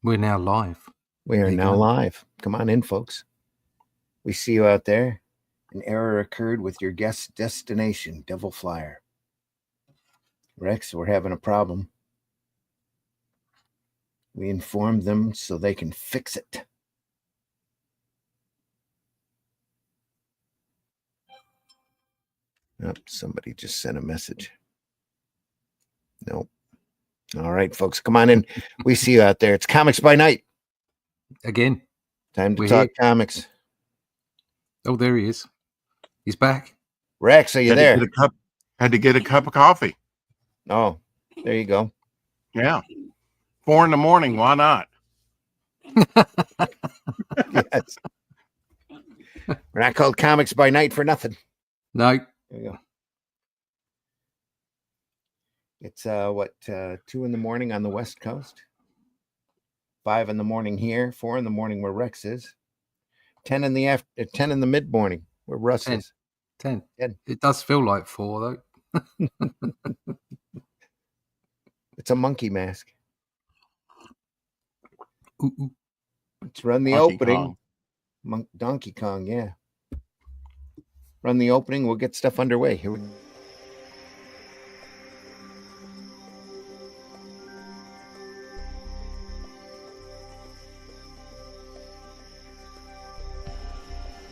We're now live. We are now live. Come on in, folks. We see you out there. An error occurred with your guest destination, Devil Flyer. Rex, we're having a problem. We informed them so they can fix it. Oh, somebody just sent a message. Nope. All right, folks, come on in. We see you out there. It's Comics by Night. Again. Time to talk comics. Oh, there he is. He's back. Rex, are you there? Had to get a cup of coffee. Oh, there you go. Yeah. 4 a.m. Why not? Yes. We're not called Comics by Night for nothing. No. There you go. It's 2 a.m. on the West Coast, 5 a.m. here, 4 a.m. where Rex is, 10 in the mid morning where Russ is. 10. It does feel like 4 though. It's a monkey mask. Ooh. Let's run the opening. Donkey Kong, yeah. Run the opening. We'll get stuff underway. Here we go.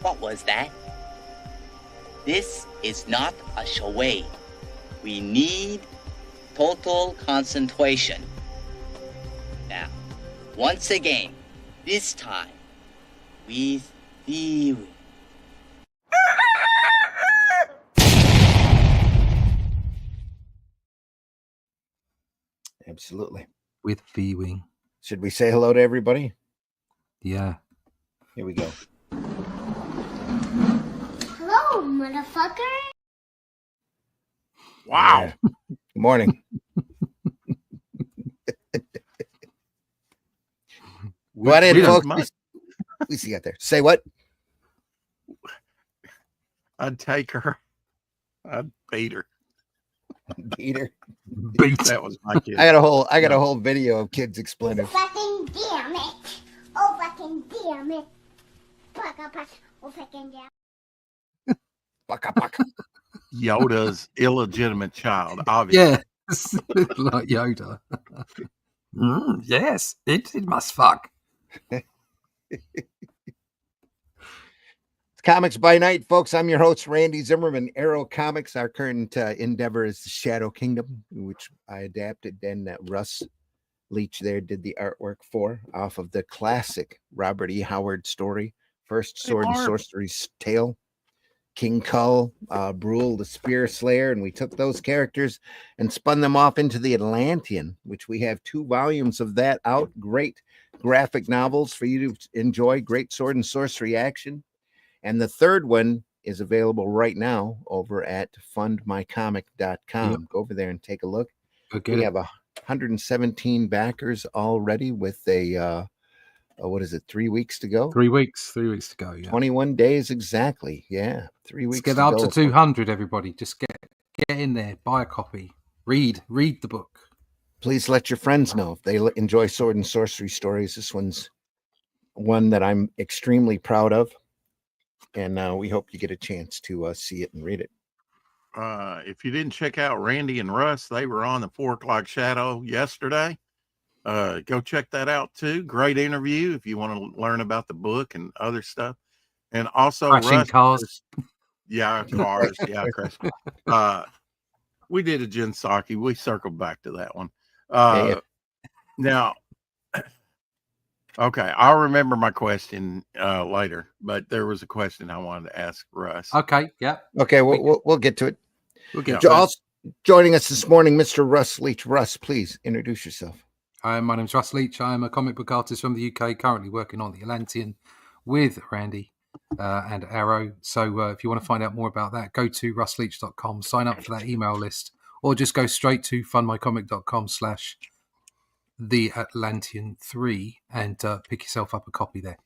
What was that? This is not a charade. We need total concentration. Now, once again, this time, with feeling. Absolutely. With feeling. Should we say hello to everybody? Yeah. Here we go. Hello, motherfucker. Wow. Yeah. Good morning. What in, folks? We see you out there. Say what? I'd take her. I'd beat her. Beat her. That was my kid. I got a whole video of kids explaining. Fucking damn it. Oh, fucking damn it. Oh, fucking damn. Buck. Yoda's illegitimate child, obviously. Yes. Like Yoda. Yes, it must fuck. It's Comics by Night, folks. I'm your host, Randy Zimmerman. Arrow Comics. Our current endeavor is the Shadow Kingdom, which I adapted. Then Russ Leach there did the artwork for, off of the classic Robert E. Howard story, First Sword and Sorcery's Tale. King Kull, Brule, the Spear Slayer, and we took those characters and spun them off into the Atlantean, which we have 2 volumes of that out. Great graphic novels for you to enjoy. Great sword and sorcery action. And the third one is available right now over at fundmycomic.com. Yep. Go over there and take a look. Okay. We have 117 backers already with a, what is it, 3 weeks to go? 3 weeks. 3 weeks to go, yeah. 21 days exactly. Yeah, 3 weeks Let's get up to 200, everybody. Just get in there, buy a copy, read the book. Please let your friends know if they enjoy sword and sorcery stories. This one's one that I'm extremely proud of, and we hope you get a chance to see it and read it. If you didn't check out Randy and Russ, they were on the 4 o'clock shadow yesterday. Go check that out too. Great interview if you want to learn about the book and other stuff. And also Crashing cars. Yeah, cars. Yeah, crash. We did a Jinsaki. We circled back to that one. Now, okay, I'll remember my question later, but there was a question I wanted to ask Russ. Okay, yeah. Okay, we'll get to it. We'll get to it. Also joining us this morning, Mr. Russ Leach. Russ, please introduce yourself. Hi, my name's Russ Leach. I'm a comic book artist from the UK, currently working on the Atlantean with Randy and Arrow. So if you want to find out more about that, go to russleach.com, sign up for that email list, or just go straight to fundmycomic.com/theatlantean3 and pick yourself up a copy there.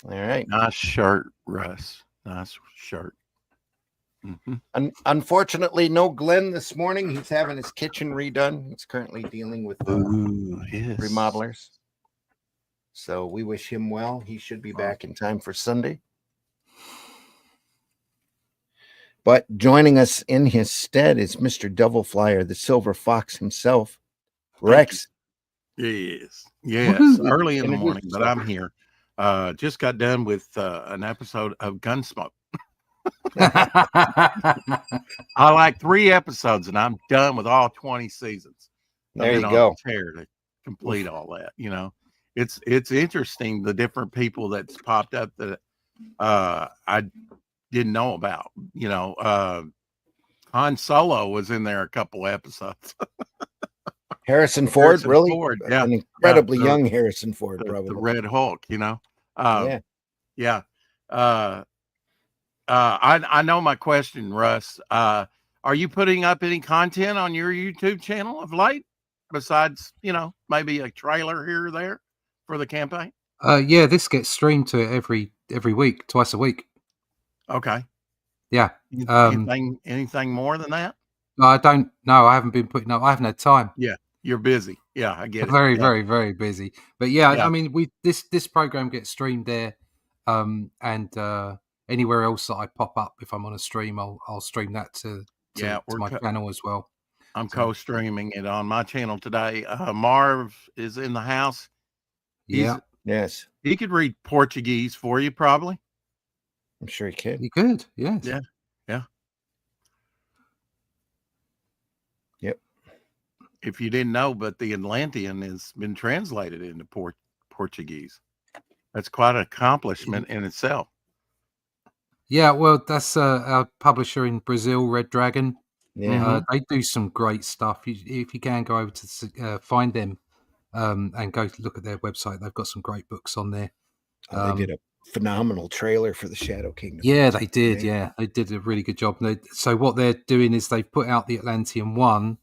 All right. Nice shirt, Russ. Nice shirt. Mm-hmm. Unfortunately, no Glenn this morning. He's having his kitchen redone. He's currently dealing with remodelers. So we wish him well. He should be back in time for Sunday. But joining us in his stead is Mr. Devil Flyer, the Silver Fox himself, Rex. Yes. Yes. Woohoo. Early in the Introduce morning, but yourself. I'm here. Just got done with an episode of Gunsmoke. I like 3 episodes and I'm done with all 20 seasons. There I've you been go. on a tear to complete all that. You know, it's interesting the different people that's popped up that I didn't know about. You know, Han Solo was in there a couple episodes. Harrison Ford, Harrison really? Ford, yeah. An incredibly the- young Harrison Ford, the probably. Red Hulk, you know. Yeah. Yeah. I know my question, Russ. Are you putting up any content on your YouTube channel of late besides, you know, maybe a trailer here or there for the campaign? Yeah, this gets streamed to it every week, twice a week. Okay. Yeah. Anything more than that? I don't know. I haven't been putting up. I haven't had time. Yeah, you're busy. Yeah, I get it. Very, Yeah. very, very busy. But yeah, Yeah. I mean, this program gets streamed there, and anywhere else that I pop up if I'm on a stream, I'll stream that to my channel as well. I'm co-streaming it on my channel today. Marv is in the house. Yeah. Yes. He could read Portuguese for you, probably. I'm sure he can. You could. Yes. Yeah. Yeah. Yep. If you didn't know, but the Atlantean has been translated into Portuguese. That's quite an accomplishment in itself. Yeah. Well, that's our publisher in Brazil, Red Dragon. Yeah. They do some great stuff. If you can go over to find them and go look at their website, they've got some great books on there. They did a phenomenal trailer for the Shadow Kingdom. Yeah, they did. Yeah, they did a really good job. So what they're doing is they've put out the Atlantean 1,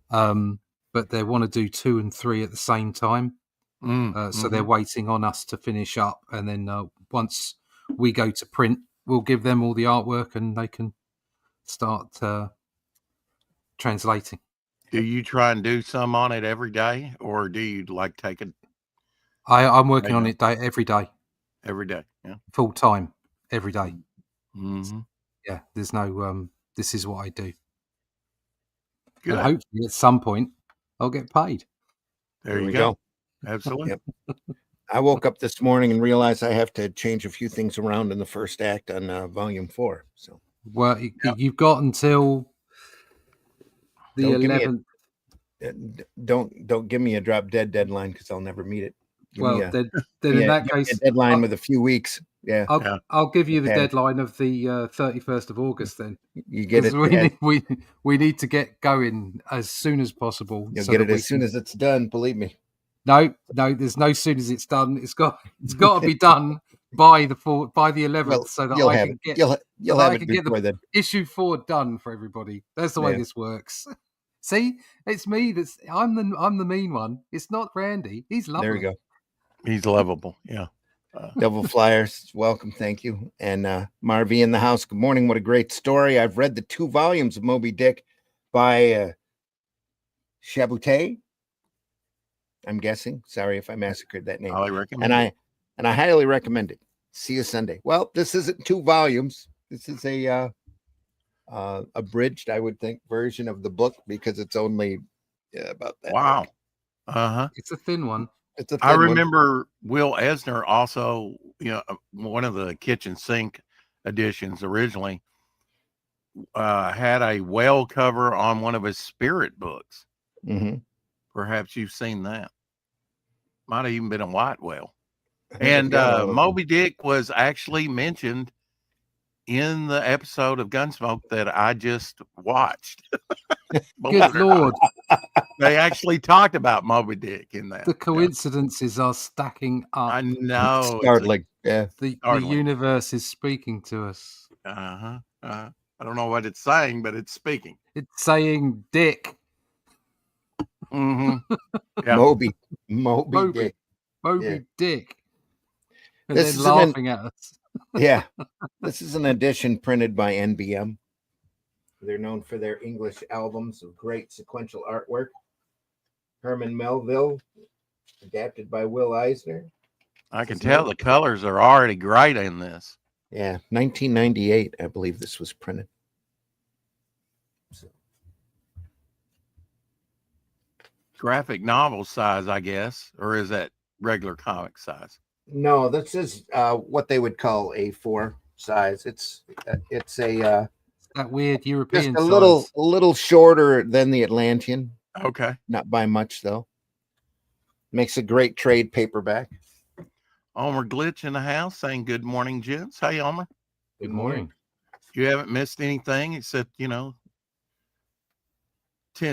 but they want to do 2 and 3 at the same time. So they're waiting on us to finish up, and then once we go to print, we'll give them all the artwork, and they can start translating. Do you try and do some on it every day, or do you like take it I'm working on it every day, every day? Yeah, full time, every day. Mm-hmm. Yeah, there's no. This is what I do. Good. And hopefully, at some point, I'll get paid. There you go. Absolutely. Yep. I woke up this morning and realized I have to change a few things around in the first act on Volume 4. So, well, you've got until the 11th. Don't give me a drop dead deadline because I'll never meet it. Then in that case, a deadline with a few weeks. Yeah, I'll give you the deadline of the 31st of August. Then you get it. We need to get going as soon as possible. You'll get it as soon as it's done. Believe me. No, there's no soon as it's done. It's got to be done by the 11th, so that I can get you'll have it before then. Issue 4 done for everybody. That's the way this works. See, it's me. I'm the mean one. It's not Randy. He's lovely. There you go. He's lovable. Yeah. Devil Flyers, welcome. Thank you. And Marvy in the house. Good morning. What a great story. I've read the 2 volumes of Moby Dick by Chaboutet. I'm guessing. Sorry if I massacred that name. I recommend and I highly recommend it. See you Sunday. Well, this isn't 2 volumes. This is a abridged, I would think, version of the book because it's only about that. Wow. It's a thin one. It's a thin I remember Will Eisner also, one of the kitchen sink editions originally had a whale cover on one of his spirit books. Mm-hmm. Perhaps you've seen that. Might have even been a white whale. And Moby Dick was actually mentioned in the episode of Gunsmoke that I just watched. Good Lord. They actually talked about Moby Dick in that. The coincidences are stacking up. I know. Startling. Yeah. The universe is speaking to us. I don't know what it's saying, but it's speaking. It's saying Dick. Mm-hmm. Yeah. Moby Dick. Moby Dick. And This then is laughing at us. Yeah. This is an edition printed by NBM. They're known for their English albums of great sequential artwork. Herman Melville, adapted by Will Eisner. I can tell the colors are already great in this. Yeah, 1998, I believe this was printed. So, Graphic novel size, I guess, or is that regular comic size? no, this is what they would call A4 size. It's a That weird just European a size. little shorter than the Atlantean, Okay. not by much though. Makes a great trade paperback. Omer Glitch in the house saying good morning, gents. Hey, Omer. Good morning. You haven't missed anything except, 10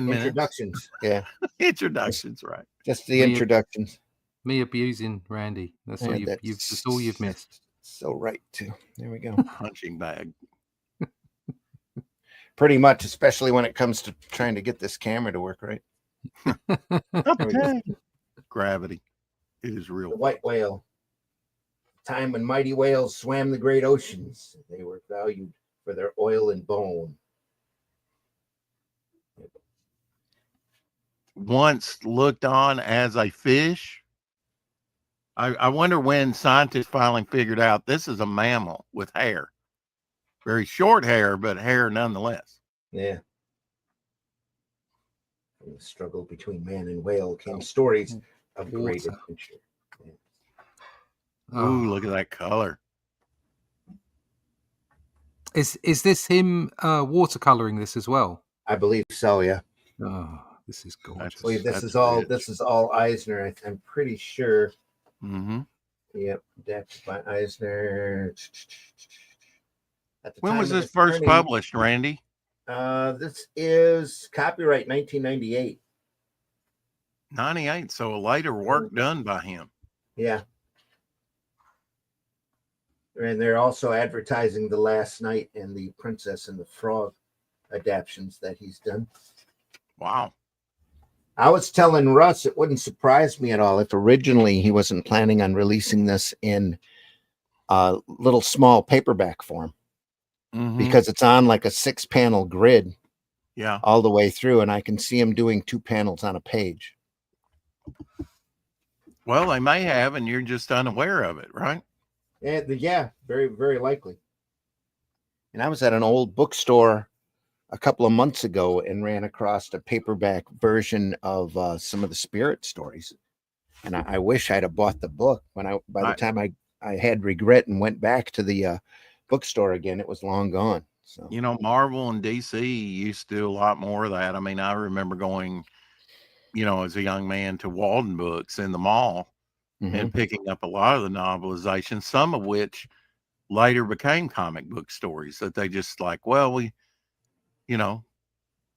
minutes. Introductions, yeah, Introductions, right. just the Me- introductions. Me abusing Randy. That's all Yeah, that's all you've missed. So right too. There we go. Punching bag. Pretty much, especially when it comes to trying to get this camera to work right. Okay. Gravity. It is real. The white whale. Time when mighty whales swam the great oceans. They were valued for their oil and bone. Once looked on as a fish. I wonder when scientists finally figured out this is a mammal with hair. Very short hair, but hair nonetheless. Yeah. From the struggle between man and whale came stories of great Water. adventure. Yeah. Oh. Ooh, look at that color. Is this him watercoloring this as well? I believe so, yeah. Oh, this is gorgeous. I believe this That's is all rich. this is all Eisner. I'm pretty sure. Mm-hmm. Yep, adapted by Eisner. At the When time was of this first printing, published, Randy? This is copyright 1998. 98. So a later work done by him. Yeah. And they're also advertising The Last Night and The Princess and the Frog adaptions that he's done. Wow. I was telling Russ it wouldn't surprise me at all if originally he wasn't planning on releasing this in little small paperback form, Mhm. because it's on like a 6-panel grid Yeah. all the way through, and I can see him doing 2 panels on a page. Well, they may have, and you're just unaware of it, right? Yeah, very, very likely. And I was at an old bookstore a couple of months ago and ran across a paperback version of some of the spirit stories. And I wish I'd have bought the book. By the time I had regret and went back to the bookstore again, it was long gone. So Marvel and DC used to do a lot more of that. I mean, I remember going, as a young man to Walden Books in the mall and picking up a lot of the novelizations, some of which later became comic book stories that they just like, well,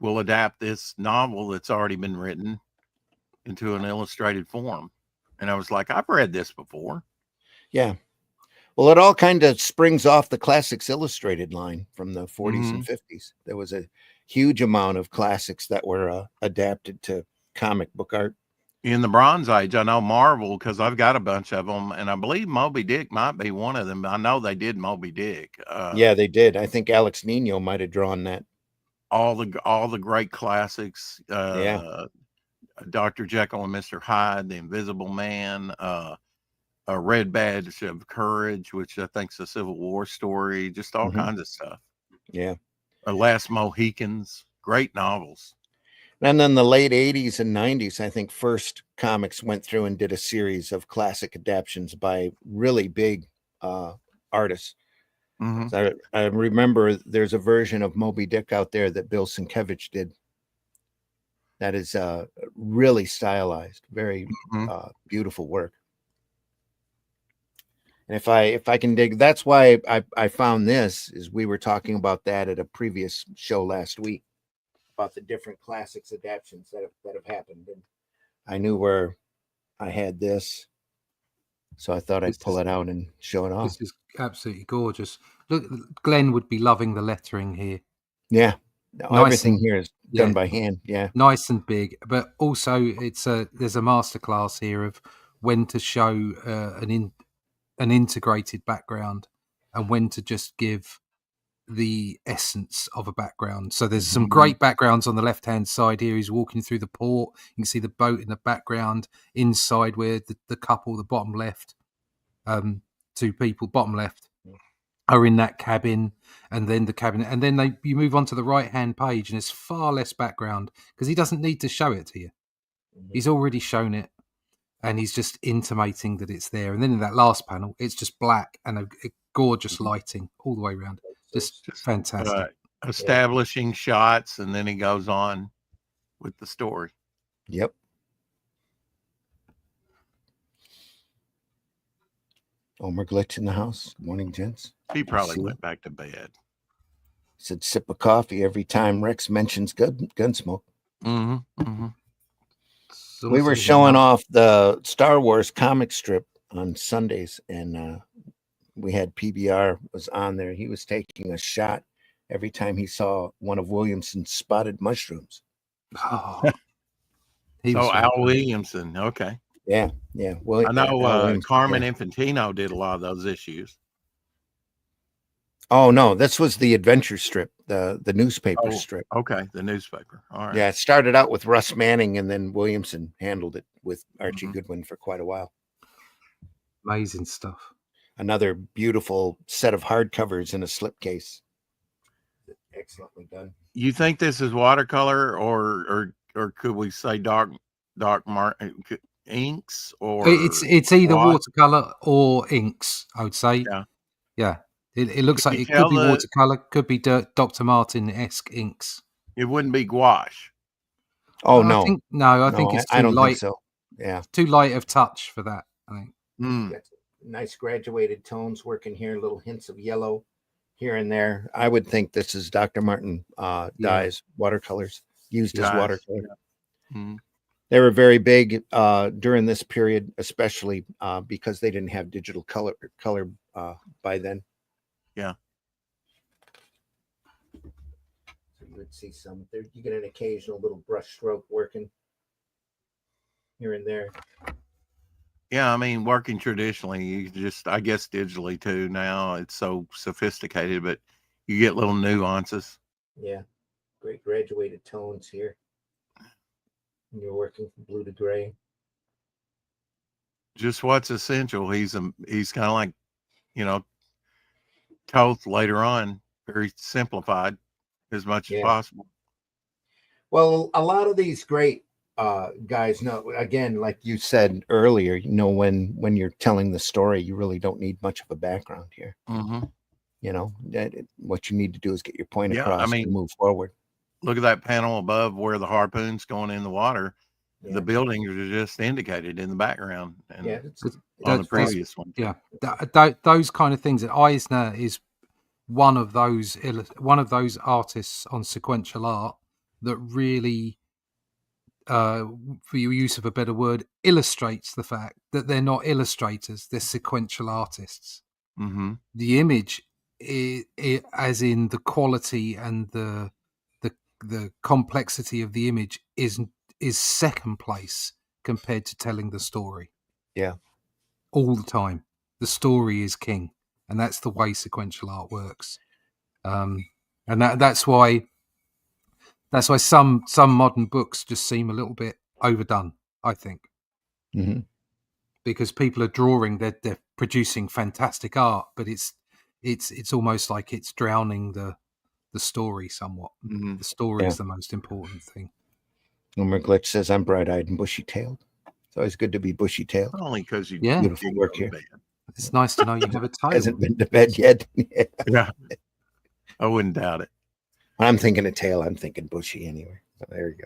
we'll adapt this novel that's already been written into an illustrated form. And I was like, I've read this before. yeah. Well, it all kind of springs off the Classics Illustrated line from the 40s and 50s. There was a huge amount of classics that were adapted to comic book art. In the Bronze Age, I know Marvel because I've got a bunch of them, and I believe Moby Dick might be one of them. I know they did Moby Dick. Yeah, they did. I think Alex Nino might have drawn that. All the great classics. Dr. Jekyll and Mr. Hyde, The Invisible Man, a Red Badge of Courage, which I think is a Civil War story, just all kinds of stuff. Yeah. Last Mohicans, great novels. And then the late 80s and 90s, I think First Comics went through and did a series of classic adaptions by really big artists. So I remember there's a version of Moby Dick out there that Bill Sienkiewicz did. That is really stylized, very beautiful work. And if I can dig, that's why I found this, is we were talking about that at a previous show last week about the different classics adaptions that have happened. And I knew where I had this, so I thought I'd pull it out and show it off. This is absolutely gorgeous. Look, Glenn would be loving the lettering here. Yeah. Everything here is done by hand. Yeah. Nice and big, but also there's a masterclass here of when to show an integrated background and when to just give the essence of a background. So there's some great backgrounds on the left hand side here. He's walking through the port. You can see the boat in the background. Inside where the couple, the bottom left, two people, bottom left, are in that cabin, and then the cabin, and then you move on to the right hand page, and it's far less background because he doesn't need to show it to you. He's already shown it, and he's just intimating that it's there. And then in that last panel, it's just black and a gorgeous lighting all the way around. Just fantastic. Establishing shots, and then he goes on with the story. Yep. Omer Glitch in the house. Good morning, gents. He probably went back to bed. Said sip of coffee every time Rex mentions Gunsmoke. We were showing off the Star Wars comic strip on Sundays, and we had PBR was on there. He was taking a shot every time he saw one of Williamson's spotted mushrooms. Oh, Al Williamson. Okay. Yeah. Well, I know Carmen Infantino did a lot of those issues. Oh no, this was the adventure strip, the newspaper strip. Okay, the newspaper. All right. Yeah, it started out with Russ Manning, and then Williamson handled it with Archie Goodwin for quite a while. Amazing stuff. Another beautiful set of hardcovers in a slipcase. Excellently done. You think this is watercolor, or could we say dark inks, or it's either watercolor or inks? I would say. Yeah. It looks like it could be watercolor, could be Dr. Martin-esque inks. It wouldn't be gouache. Oh I think it's too I don't light. think so. Yeah, too light of touch for that, I think. Nice graduated tones working here, little hints of yellow here and there. I would think this is Dr. Martin dyes, watercolors used as watercolor. They were very big during this period, especially because they didn't have digital color by then. Yeah. So you would see some there. You get an occasional little brush stroke working here and there. Yeah, I mean, working traditionally, you just, I guess digitally too now, it's so sophisticated, but you get little nuances. Yeah. Great graduated tones here. And you're working from blue to gray. Just what's essential. He's kind of like, Toth later on, very simplified as much as possible. Well, a lot of these great guys know, again, like you said earlier, when you're telling the story, you really don't need much of a background here. What you need to do is get your point across and move forward. Look at that panel above where the harpoon's going in the water. The buildings are just indicated in the background, and on the previous one. Yeah, those kind of things. Eisner is one of those artists on sequential art that really, for your use of a better word, illustrates the fact that they're not illustrators; they're sequential artists. The image, as in the quality and the complexity of the image, is second place compared to telling the story. Yeah. All the time. The story is king. And that's the way sequential art works. And that's why some modern books just seem a little bit overdone, I think. Because people are drawing, they're producing fantastic art, but it's almost like it's drowning the story somewhat. The story is the most important thing. Omer Glitch says, I'm bright-eyed and bushy-tailed. It's always good to be bushy-tailed. Only because you beautiful work here. It's nice to know you have a tail. Hasn't been to bed yet. Yeah. I wouldn't doubt it. When I'm thinking a tail, I'm thinking bushy anyway. So there you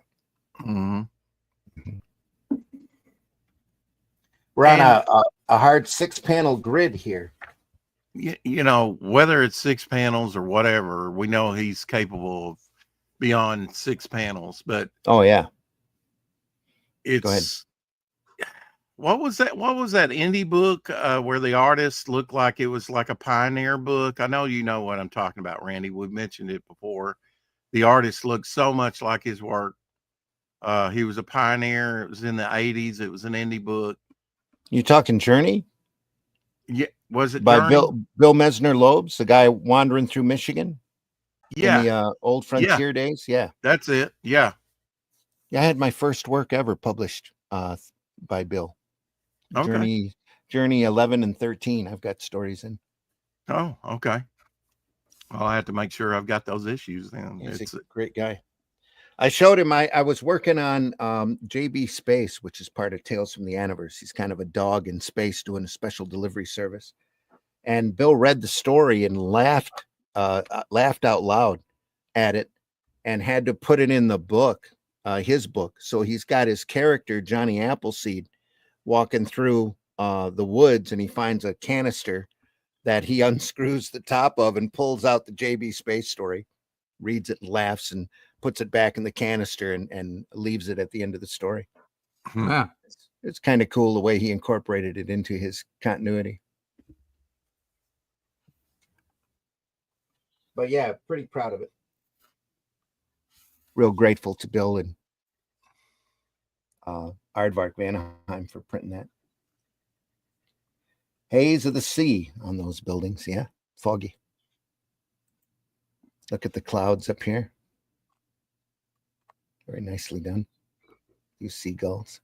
go. We're on a hard 6-panel grid here. Whether it's 6 panels or whatever, we know he's capable of beyond 6 panels, but it's, go ahead. What was that indie book where the artist looked like it was like a pioneer book? I know you know what I'm talking about, Randy. We've mentioned it before. The artist looked so much like his work. He was a pioneer. It was in the 80s. It was an indie book. You talking Journey? Yeah. Was it by Journey? Bill Mesner Loebs, the guy wandering through Michigan? Yeah. In the old frontier days. Yeah. That's it. Yeah. Yeah. I had my first work ever published by Bill. Okay. Journey 11 and 13. I've got stories in. Oh, okay. Well, I have to make sure I've got those issues then. He's It's a great guy. I showed him. I was working on JB Space, which is part of Tales from the Aniverse. He's kind of a dog in space doing a special delivery service. And Bill read the story and laughed out loud at it, and had to put it in the book, his book. So he's got his character Johnny Appleseed walking through the woods, and he finds a canister that he unscrews the top of and pulls out the JB Space story, reads it, and laughs, and puts it back in the canister and leaves it at the end of the story. Yeah. It's kind of cool the way he incorporated it into his continuity. But yeah, pretty proud of it. Real grateful to Bill and Aardvark Vanaheim for printing that. Haze of the sea on those buildings. Yeah, foggy. Look at the clouds up here. Very nicely done. These seagulls.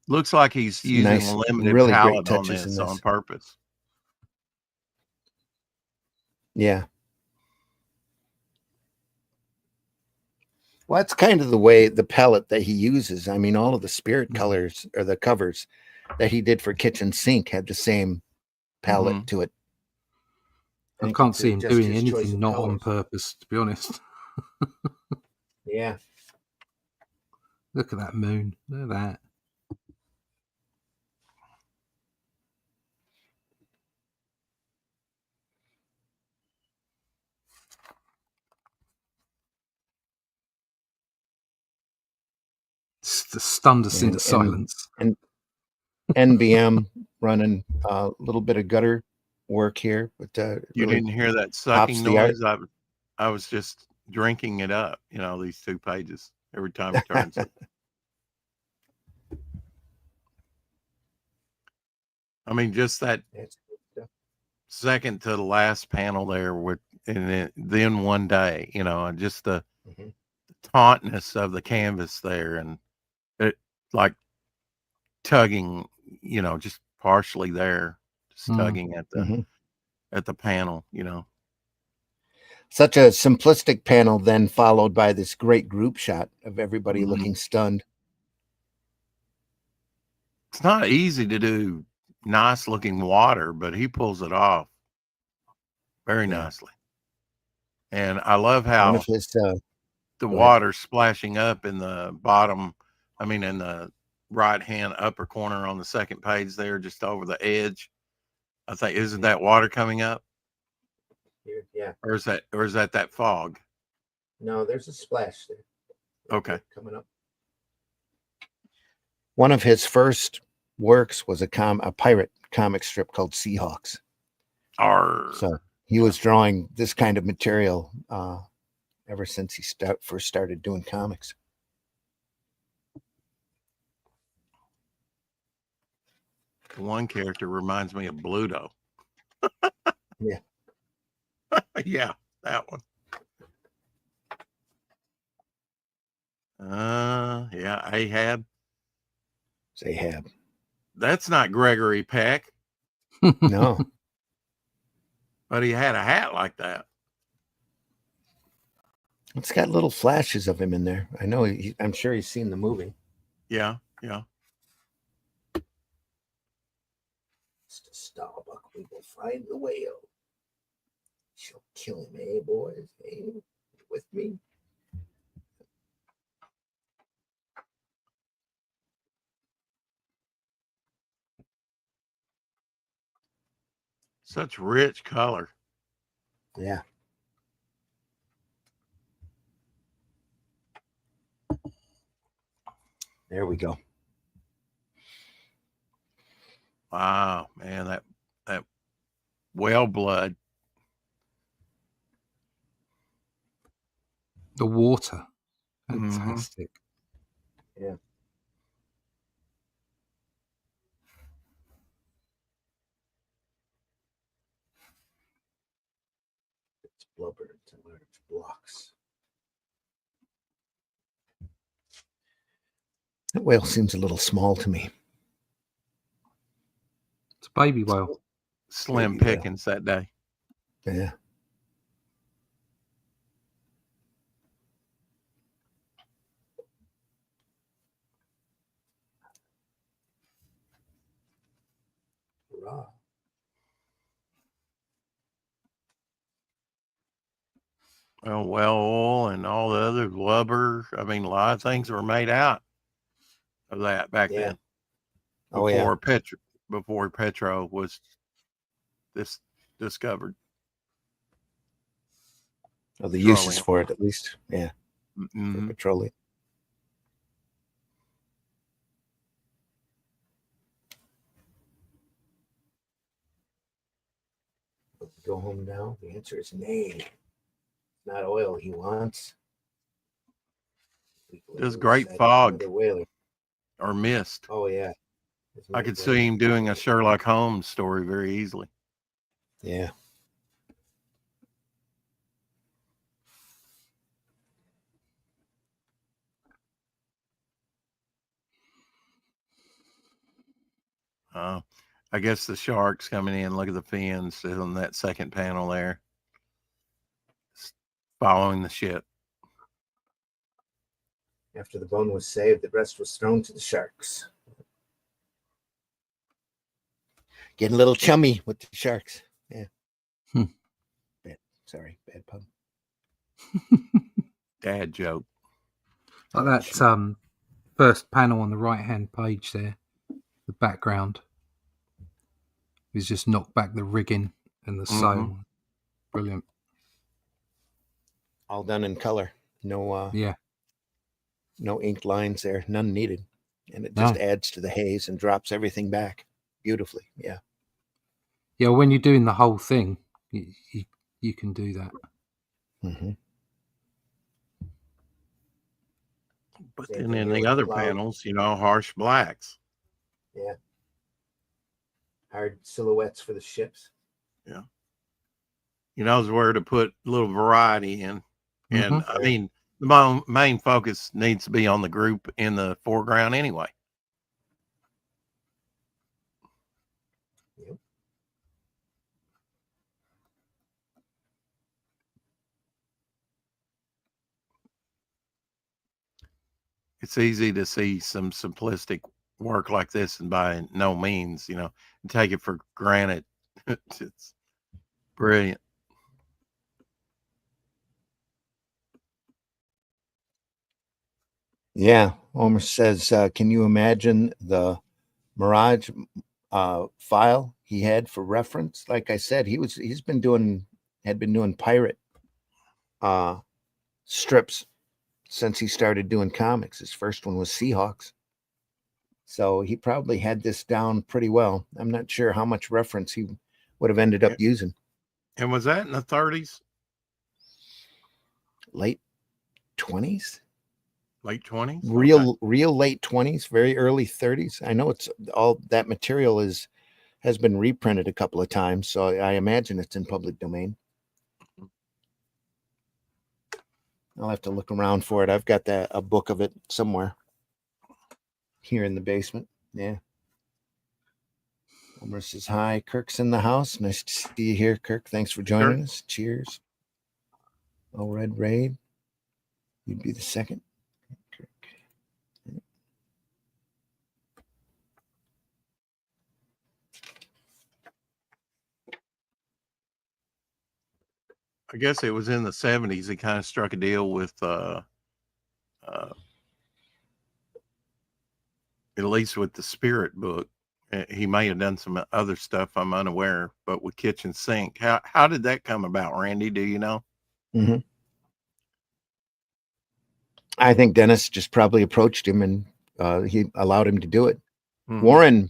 looks like he's using Nice, a limited really great palette on touches in this this. on purpose. Yeah. Well, that's kind of the way the palette that he uses. I mean, all of the spirit colors or the covers that he did for Kitchen Sink had the same palette to it. I think can't it's see him just doing his choice anything of not on colours. purpose, to be honest. Yeah. Look at that moon. Look at that. Stunned us into silence. And NBM running a little bit of gutter work here, but You really didn't hear that pops sucking the art. noise? I was just drinking it up, these 2 pages every time he turns it. I mean, just that That's good stuff. second to the last panel there with, and then one day, and just the Mhm. tautness of the canvas there, and it like tugging, just partially there, just tugging at the panel, Such a simplistic panel, then followed by this great group shot of everybody Mhm. looking stunned. It's not easy to do nice looking water, but he pulls it off very Yeah. nicely. And I love One how of his the go ahead. water splashing up in the bottom, in the right hand upper corner on the second page there, just over the edge. I think, isn't that water coming up? Here, yeah. Or is that fog? No, there's a splash there. Okay. Coming up. One of his first works was a pirate comic strip called Seahawks. So he was drawing this kind of material ever since he first started doing comics. One character reminds me of Bluto. Yeah. Yeah, that one. Yeah, Ahab. It's Ahab. That's not Gregory Peck, No. but he had a hat like that. It's got little flashes of him in there. I know. I'm sure he's seen the movie. Yeah, yeah. Mr. Starbuck, we will find the whale. She'll kill him, eh, boys? Eh? With me? Such rich color. Yeah. There we go. Wow, man, that whale blood. The water. Mhm. Fantastic. Yeah. It's blubber to large blocks. That whale seems a little small to me. It's a baby whale. Slim Baby whale. pickings that day. Yeah. Raw. Well, oil and all the other rubber. I mean, a lot of things were made out of that back Yeah. then. Oh, yeah. Before petro was discovered. Oh, the uses Petroleum. for it, at least. Yeah. For Mhm. petroleum. Go home now? The answer is nay. It's not oil he wants. Just great fog Another whaler. or mist. Oh, yeah. I could see him doing a Sherlock Holmes story very easily. Yeah. I guess the shark's coming in. Look at the fins on that second panel there. Following the ship. After the bone was saved, the rest was thrown to the sharks. Getting a little chummy with the sharks. Yeah. Bad pun. Dad joke. Like that first panel on the right-hand page there, the background is just knocked back the rigging and the sail. Brilliant. All done in color. No no inked lines there. None needed. And it just adds to the haze and drops everything back beautifully. Yeah. Yeah, when you're doing the whole thing, you can do that. Mm-hmm. But then in the other panels, harsh blacks. Yeah. Hard silhouettes for the ships. Yeah. He knows where to put a little variety in. And I mean, the main focus needs to be on the group in the foreground anyway. Yep. It's easy to see some simplistic work like this, and by no means, take it for granted. It's brilliant. Yeah. Homer says, can you imagine the Mirage file he had for reference? Like I said, had been doing pirate strips since he started doing comics. His first one was Seahawks. So he probably had this down pretty well. I'm not sure how much reference he would have ended up using. And was that in the 30s? Late 20s? Late 20s? Real late 20s, very early 30s. I know it's all that material has been reprinted a couple of times, so I imagine it's in public domain. I'll have to look around for it. I've got a book of it somewhere here in the basement. Yeah. Homer says hi. Kirk's in the house. Nice to see you here, Kirk. Thanks for joining us. Cheers. Oh, Red Raid. You'd be the second. Kirk. I guess it was in the 70s. He kind of struck a deal with, at least with the Spirit book. He may have done some other stuff I'm unaware, but with Kitchen Sink. How did that come about, Randy? Do you know? Mm-hmm. I think Dennis just probably approached him and he allowed him to do it. Mm-hmm. Warren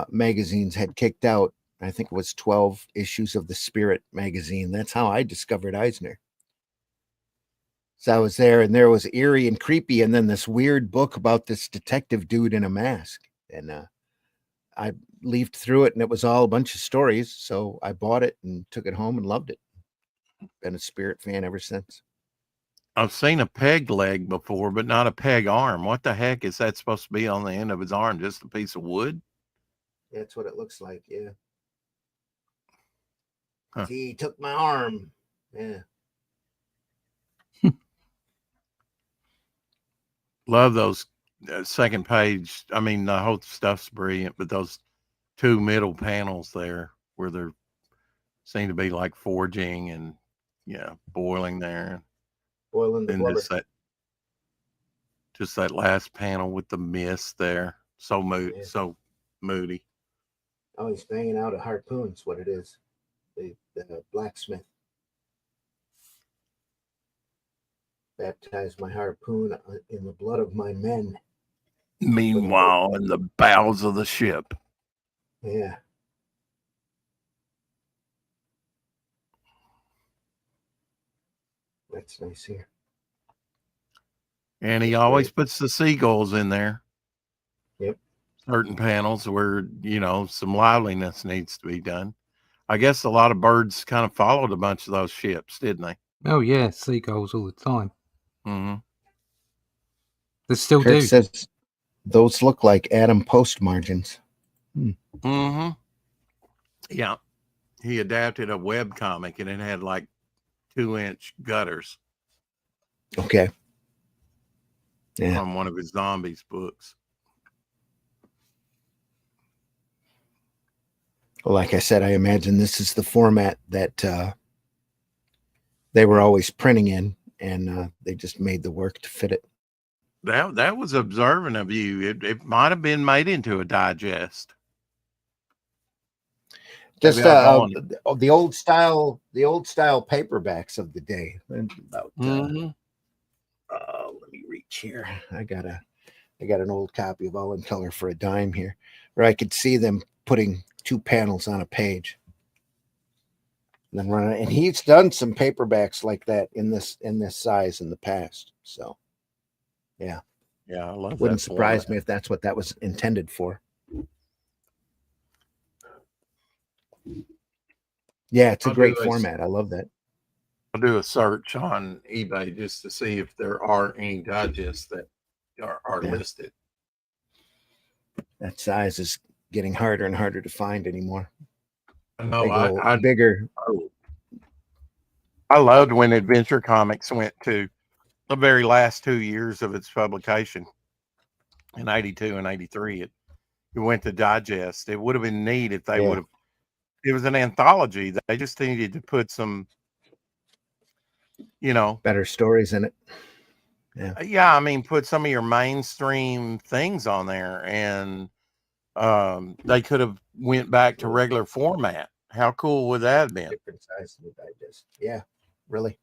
magazines had kicked out, I think it was 12 issues of the Spirit magazine. That's how I discovered Eisner. So I was there, and there was eerie and creepy, and then this weird book about this detective dude in a mask. And I leafed through it, and it was all a bunch of stories. So I bought it and took it home and loved it. Been a Spirit fan ever since. I've seen a peg leg before, but not a peg arm. What the heck is that supposed to be on the end of his arm? Just a piece of wood? That's what it looks like. Yeah. Huh. He took my arm. Yeah. Love those second page. I mean, the whole stuff's brilliant, but those two middle panels there where there seem to be like forging and boiling there. Boiling the And blubber. just that last panel with the mist there. So moody. Oh, he's banging out a harpoon. That's what it is. The blacksmith. Baptized my harpoon in the blood of my men. Meanwhile, in the bowels of the ship. Yeah. That's nice here. And he always puts the seagulls in there. Yep. Certain panels where, some liveliness needs to be done. I guess a lot of birds kind of followed a bunch of those ships, didn't they? Oh, yeah, seagulls all the time. Mm-hmm. They still Kurt do. says those look like atom post margins. Mm-hmm. Yeah. He adapted a web comic and it had like 2-inch gutters. Okay. Yeah. From one of his zombies books. Well, like I said, I imagine this is the format that they were always printing in, and they just made the work to fit it. That was observant of you. It might have been made into a digest. Just the old style paperbacks of the day. About, mm-hmm. Let me reach here. I got an old copy of All in Color for a dime here, where I could see them putting 2 panels on a page. And then run it. And he's done some paperbacks like that in this size in the past. So yeah. Yeah, I love Wouldn't that surprise format. me if that's what that was intended for. Yeah, it's a great format. I love that. I'll do a search on eBay just to see if there are any digests that are listed. That size is getting harder and harder to find anymore. No, bigger. I loved when Adventure Comics went to the very last 2 years of its publication in 82 and 83. It went to digest. It would have been neat if they would have. It was an anthology. They just needed to put some, better stories in it. Yeah, I mean, put some of your mainstream things on there, and they could have went back to regular format. How cool would that have been? Different size of the digest. Yeah, really.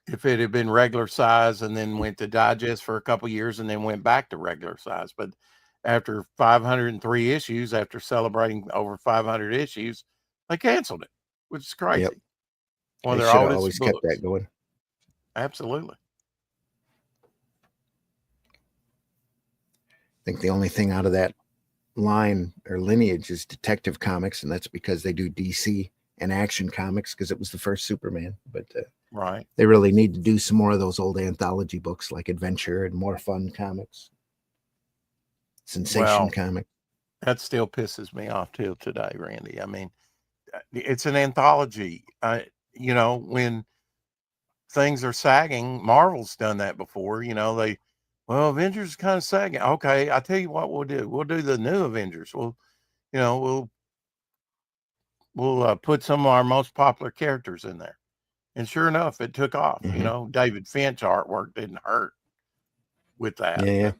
If it had been regular size and then went to digest for a couple years and then went back to regular size, but after 503 issues, after celebrating over 500 issues, they canceled it, which is crazy. Yep. One they of their oldest always books. Kept that going. Absolutely. I think the only thing out of that line or lineage is Detective Comics, and that's because they do DC and Action Comics because it was the first Superman. But right, they really need to do some more of those old anthology books like Adventure and More Fun Comics, Sensation Comics. That still pisses me off till today, Randy. I mean, it's an anthology. When things are sagging, Marvel's done that before. Avengers is kind of sagging. Okay, I tell you what we'll do. We'll do the new Avengers. We'll put some of our most popular characters in there. And sure enough, it took off. Mm-hmm. David Finch artwork didn't hurt with that. Yeah.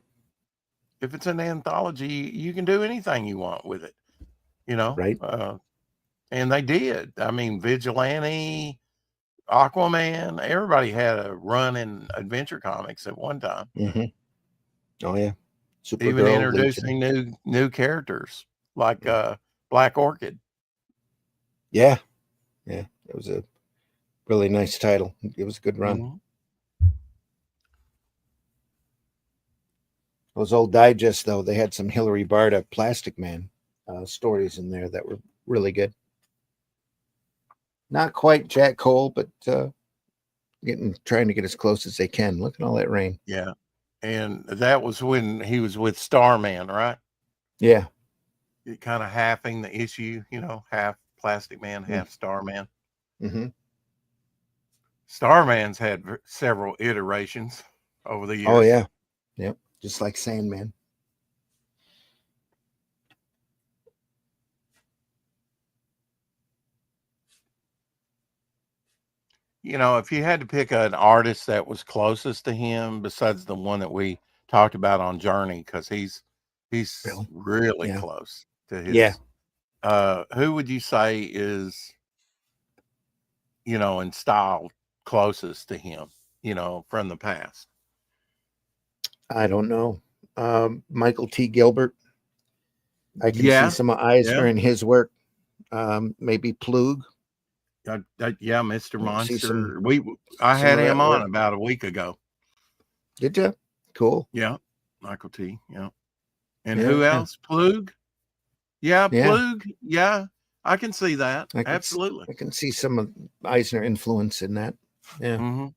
If it's an anthology, you can do anything you want with it. Right. And they did. I mean, Vigilante, Aquaman, everybody had a run in Adventure Comics at one time. Mm-hmm. Oh yeah, Supergirl, even introducing new characters like Black Orchid. Yeah, it was a really nice title. It was a good run. Mm-hmm. Those old digests, though, they had some Hilary Barta Plastic Man stories in there that were really good. Not quite Jack Cole, but trying to get as close as they can. Look at all that rain. Yeah. And that was when he was with Starman, right? Yeah. kind of halving the issue, you know, half Plastic Man, half Starman. Mm-hmm. Starman's had several iterations over the years. Oh yeah. Yep. Just like Sandman. You know, if you had to pick an artist that was closest to him, besides the one that we talked about on Journey, because he's really Yeah. close to his. Yeah. Who would you say is, you know, in style closest to him, you know, from the past? I don't know. Michael T. Gilbert. I can see some of Eisner in his work. Maybe Plug. Yeah, Mr. See Monster. some I had of that him on work. about a week ago. Did you? Cool. Yeah, Michael T. Yeah, and Yeah. who else? Plug. Yeah, Yeah. Plug. Yeah, I can see that. Absolutely. I can see some of Eisner influence in that. Yeah. Mm-hmm.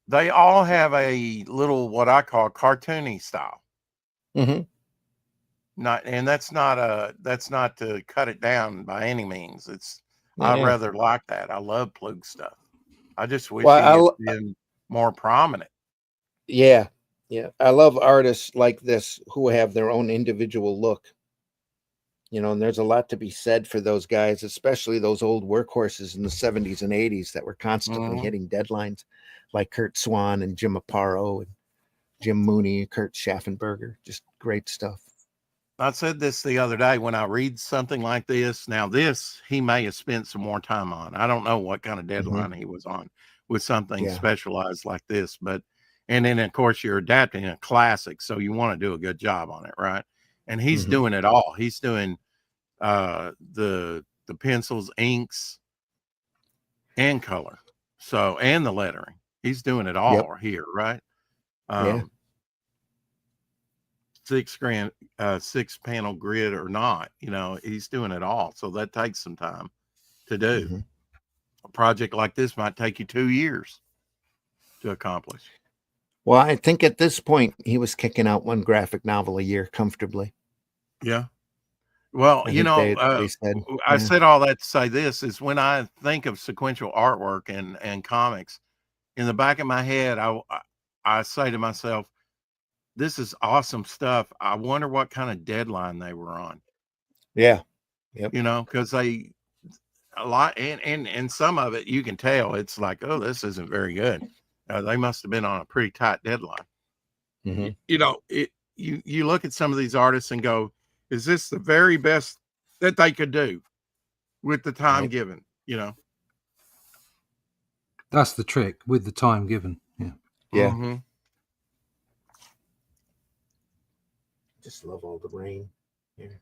They all have a little what I call cartoony style. Mm-hmm. That's not to cut it down by any means. I Yeah. rather like that. I love Plug stuff. I just wish Well, he had been more prominent. Yeah. I love artists like this who have their own individual look. You know, and there's a lot to be said for those guys, especially those old workhorses in the 70s and 80s that were constantly hitting deadlines, like Kurt Swan and Jim Aparo and Jim Mooney, Kurt Schaffenberger. Just great stuff. I said this the other day when I read something like this. Now, this he may have spent some more time on. I don't know what kind of deadline he was on with something specialized like this, and then of course you're adapting a classic, so you want to do a good job on it, right? And he's doing it all. He's doing the pencils, inks, and color, so and the lettering. He's doing it all here, right? Yeah. 6 panel grid or not, you know, he's doing it all. So that takes some time to do. A project like this might take you 2 years to accomplish. Well, I think at this point he was kicking out one graphic novel a year comfortably. Yeah. Well, you know, I said all that to say this is when I think of sequential artwork and comics, in the back of my head, I say to myself, this is awesome stuff. I wonder what kind of deadline they were on. Yeah. Yep. You know, because a lot and some of it you can tell it's like, oh, this isn't very good. They must have been on a pretty tight deadline. You know, you look at some of these artists and go, is this the very best that they could do with the time given? You know, that's the trick with the time given. Yeah. Just love all the rain here.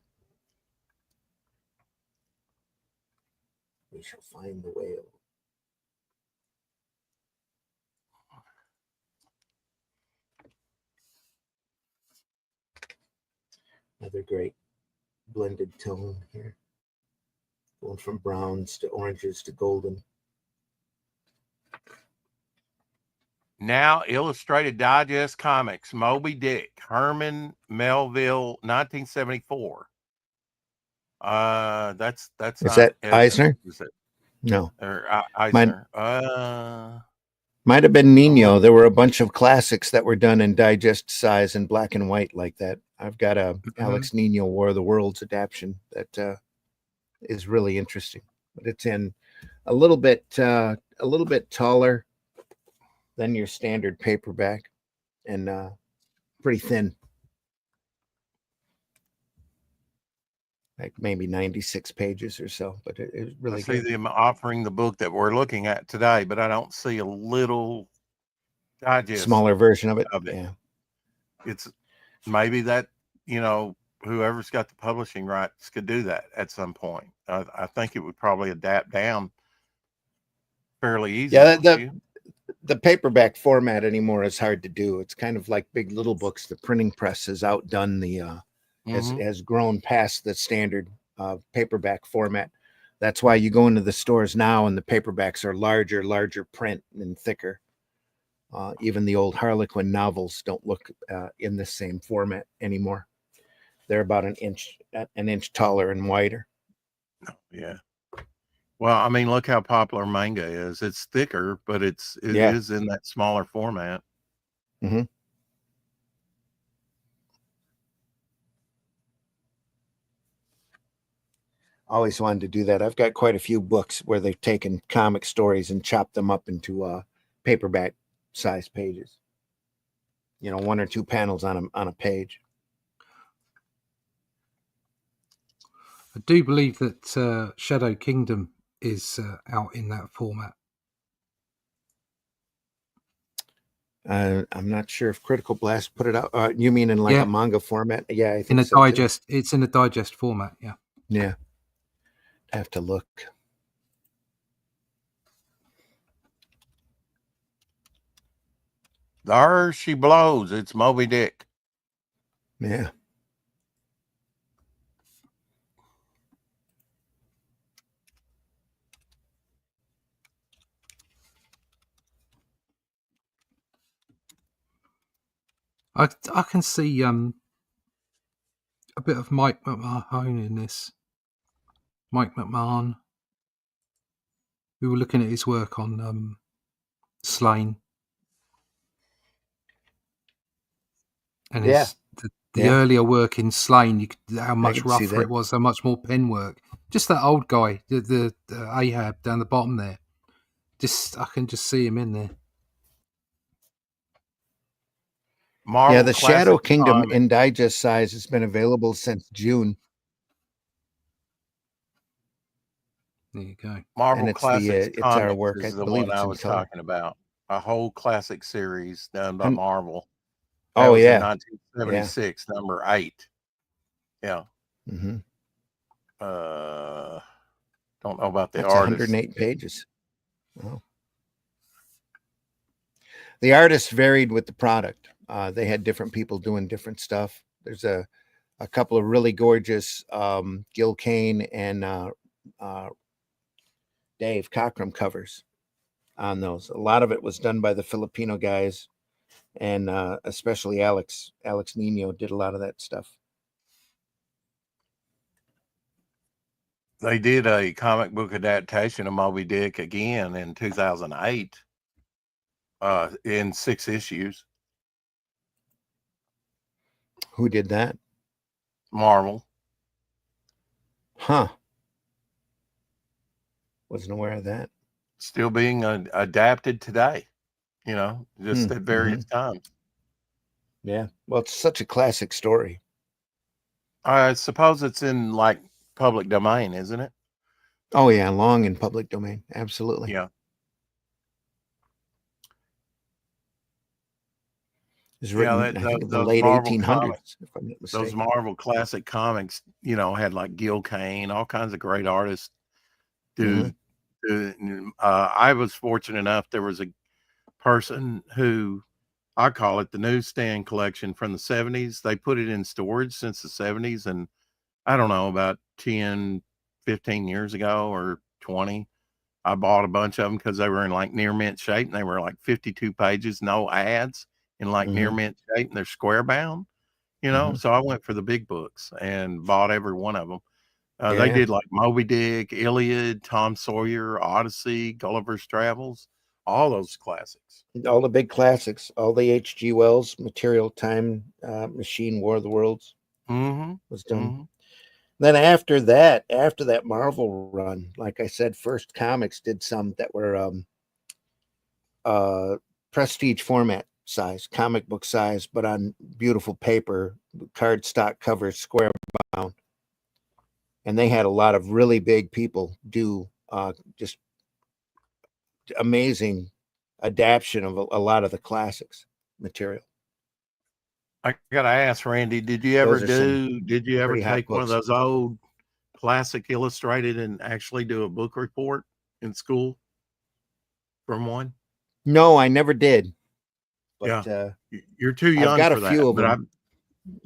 We shall find the whale. Another great blended tone here. Going from browns to oranges to golden. Now Illustrated Digest Comics, Moby Dick, Herman Melville, 1974. That's Is not that Eisner? Is it? No. Or Eisner. Might have been Nino. There were a bunch of classics that were done in digest size and black and white like that. I've got a Alex Nino War of the Worlds adaptation that is really interesting, but it's in a little bit taller than your standard paperback and pretty thin, like maybe 96 pages or so, but it's really I see them offering the book that we're looking at today, but I don't see a little digest smaller version of it. Yeah, it's maybe that, you know, whoever's got the publishing rights could do that at some point. I think it would probably adapt down fairly easy. Yeah, the paperback format anymore is hard to do. It's kind of like Big Little Books. The printing press has outdone the has grown past the standard paperback format. That's why you go into the stores now and the paperbacks are larger print and thicker. Even the old Harlequin novels don't look in the same format anymore. They're about an inch taller and wider. Yeah. Well, I mean, look how popular manga is. It's thicker, but it Yeah. is in that smaller format. Mm-hmm. Always wanted to do that. I've got quite a few books where they've taken comic stories and chopped them up into paperback size pages. You know, 1 or 2 panels on a page. I do believe that Shadow Kingdom is out in that format. I'm not sure if Critical Blast put it out. You mean in like Yeah. a manga format? Yeah, I think In a so too. digest. It's in a digest format. Yeah. Yeah. I have to look. There she blows. It's Moby Dick. Yeah. I can see a bit of Mike McMahon in this. Mike McMahon. We were looking at his work on Slain. And Yeah. the earlier work in Slain, how much can see rougher that. it was, how much more pen work. Just that old guy, the Ahab down the bottom there. I can just see him in there. Marvel Yeah, the Shadow Classic Kingdom Comics. in digest size has been available since June. There you go. Marvel And it's Classics it's our Comics work. I is the believe one it's I in was color. talking about. A whole classic series done by And- Marvel. That Oh was in yeah. 1976, number 8. Yeah. Mm-hmm. Don't know about the That's artist. 108 pages. Wow. The artists varied with the product. They had different people doing different stuff. There's a couple of really gorgeous Gil Kane and Dave Cockrum covers on those. A lot of it was done by the Filipino guys, and especially Alex Nino did a lot of that stuff. They did a comic book adaptation of Moby Dick again in 2008 in 6 issues. Who did that? Marvel. Huh. Wasn't aware of that. Still being adapted today, just at various times. Yeah. Well, it's such a classic story. I suppose it's in like public domain, isn't it? Oh yeah, long in public domain. Absolutely. Yeah. It was written, I think, in the those late Marvel 1800s, comics, if I'm not those mistaken. Marvel classic comics, had like Gil Kane, all kinds of great artists. I was fortunate enough. There was a person who, I call it the newsstand collection from the 70s. They put it in storage since the 70s. And I don't know, about 10, 15 years ago or 20, I bought a bunch of them because they were in like near mint shape, and they were like 52 pages, no ads, in like near mint shape, and they're square bound, So I went for the big books and bought every one of them. They did like Moby Dick, Iliad, Tom Sawyer, Odyssey, Gulliver's Travels, all those classics. All the big classics, all the H.G. Wells material, Time Machine, War of the Worlds was done. Then after that Marvel run, like I said, First Comics did some that were prestige format size, comic book size, but on beautiful paper, cardstock covers, square bound. And they had a lot of really big people do just amazing adaptation of a lot of the classics material. I gotta ask, Randy, did you ever take one of those old classic illustrated and actually do a book report in school from one? No, I never did. But you're too young. I've got for a few that, of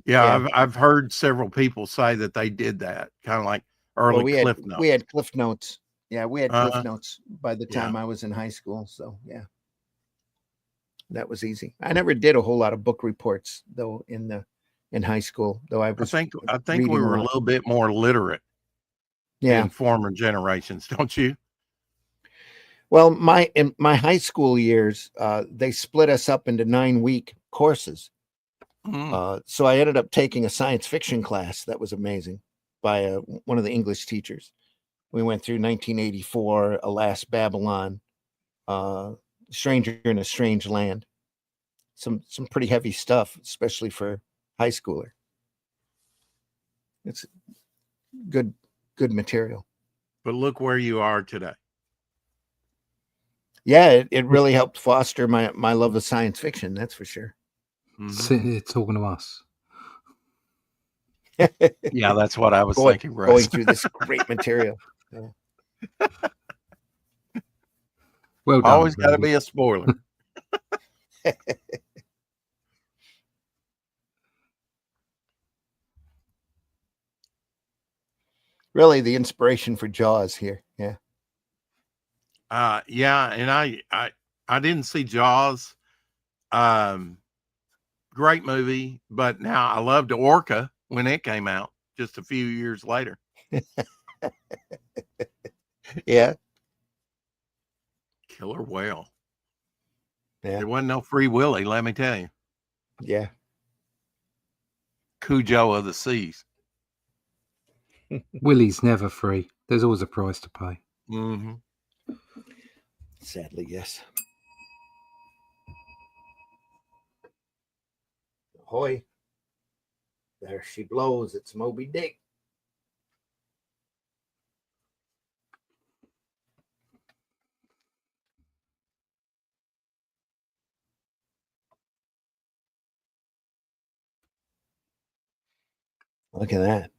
them. I've heard several people say that they did that, kind of like early Cliff Notes. We had Cliff Notes. Yeah, we had Cliff Notes by the time I was in high school. So yeah, that was easy. I never did a whole lot of book reports though in in high school, though I I was think we reading were a lot. little bit more literate Yeah. than former generations, don't you? Well, in my high school years, they split us up into 9-week courses. So I ended up taking a science fiction class that was amazing by one of the English teachers. We went through 1984, Alas, Babylon, Stranger in a Strange Land. Some pretty heavy stuff, especially for high schooler. It's good material. But look where you are today. Yeah, it really helped foster my love of science fiction. That's for sure. Sitting here talking to us. Yeah, that's what I was thinking, Russ. Going through this great material. Yeah. Well done. Always got to be a spoiler. Really, the inspiration for Jaws here. Yeah. Yeah, and I didn't see Jaws. Great movie, but now I loved Orca when it came out just a few years later. Yeah. Killer whale. Yeah. There wasn't no Free Willy, let me tell you. Yeah. Cujo of the seas. Willie's never free. There's always a price to pay. Mm-hmm. Sadly, yes. Ahoy. There she blows. It's Moby Dick. Look at that.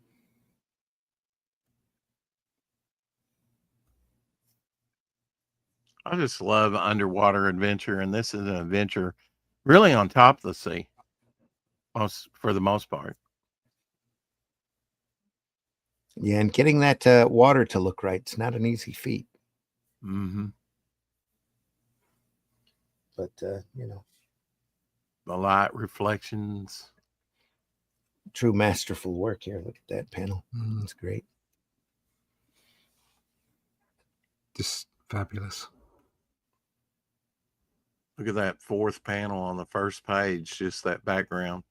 I just love underwater adventure, and this is an adventure really on top of the sea, for the most part. Yeah, and getting that water to look right, it's not an easy feat. Mm-hmm. But, you know. The light reflections. True masterful work here. Look at that panel. It's great. Just fabulous. Look at that fourth panel on the first page, just that background.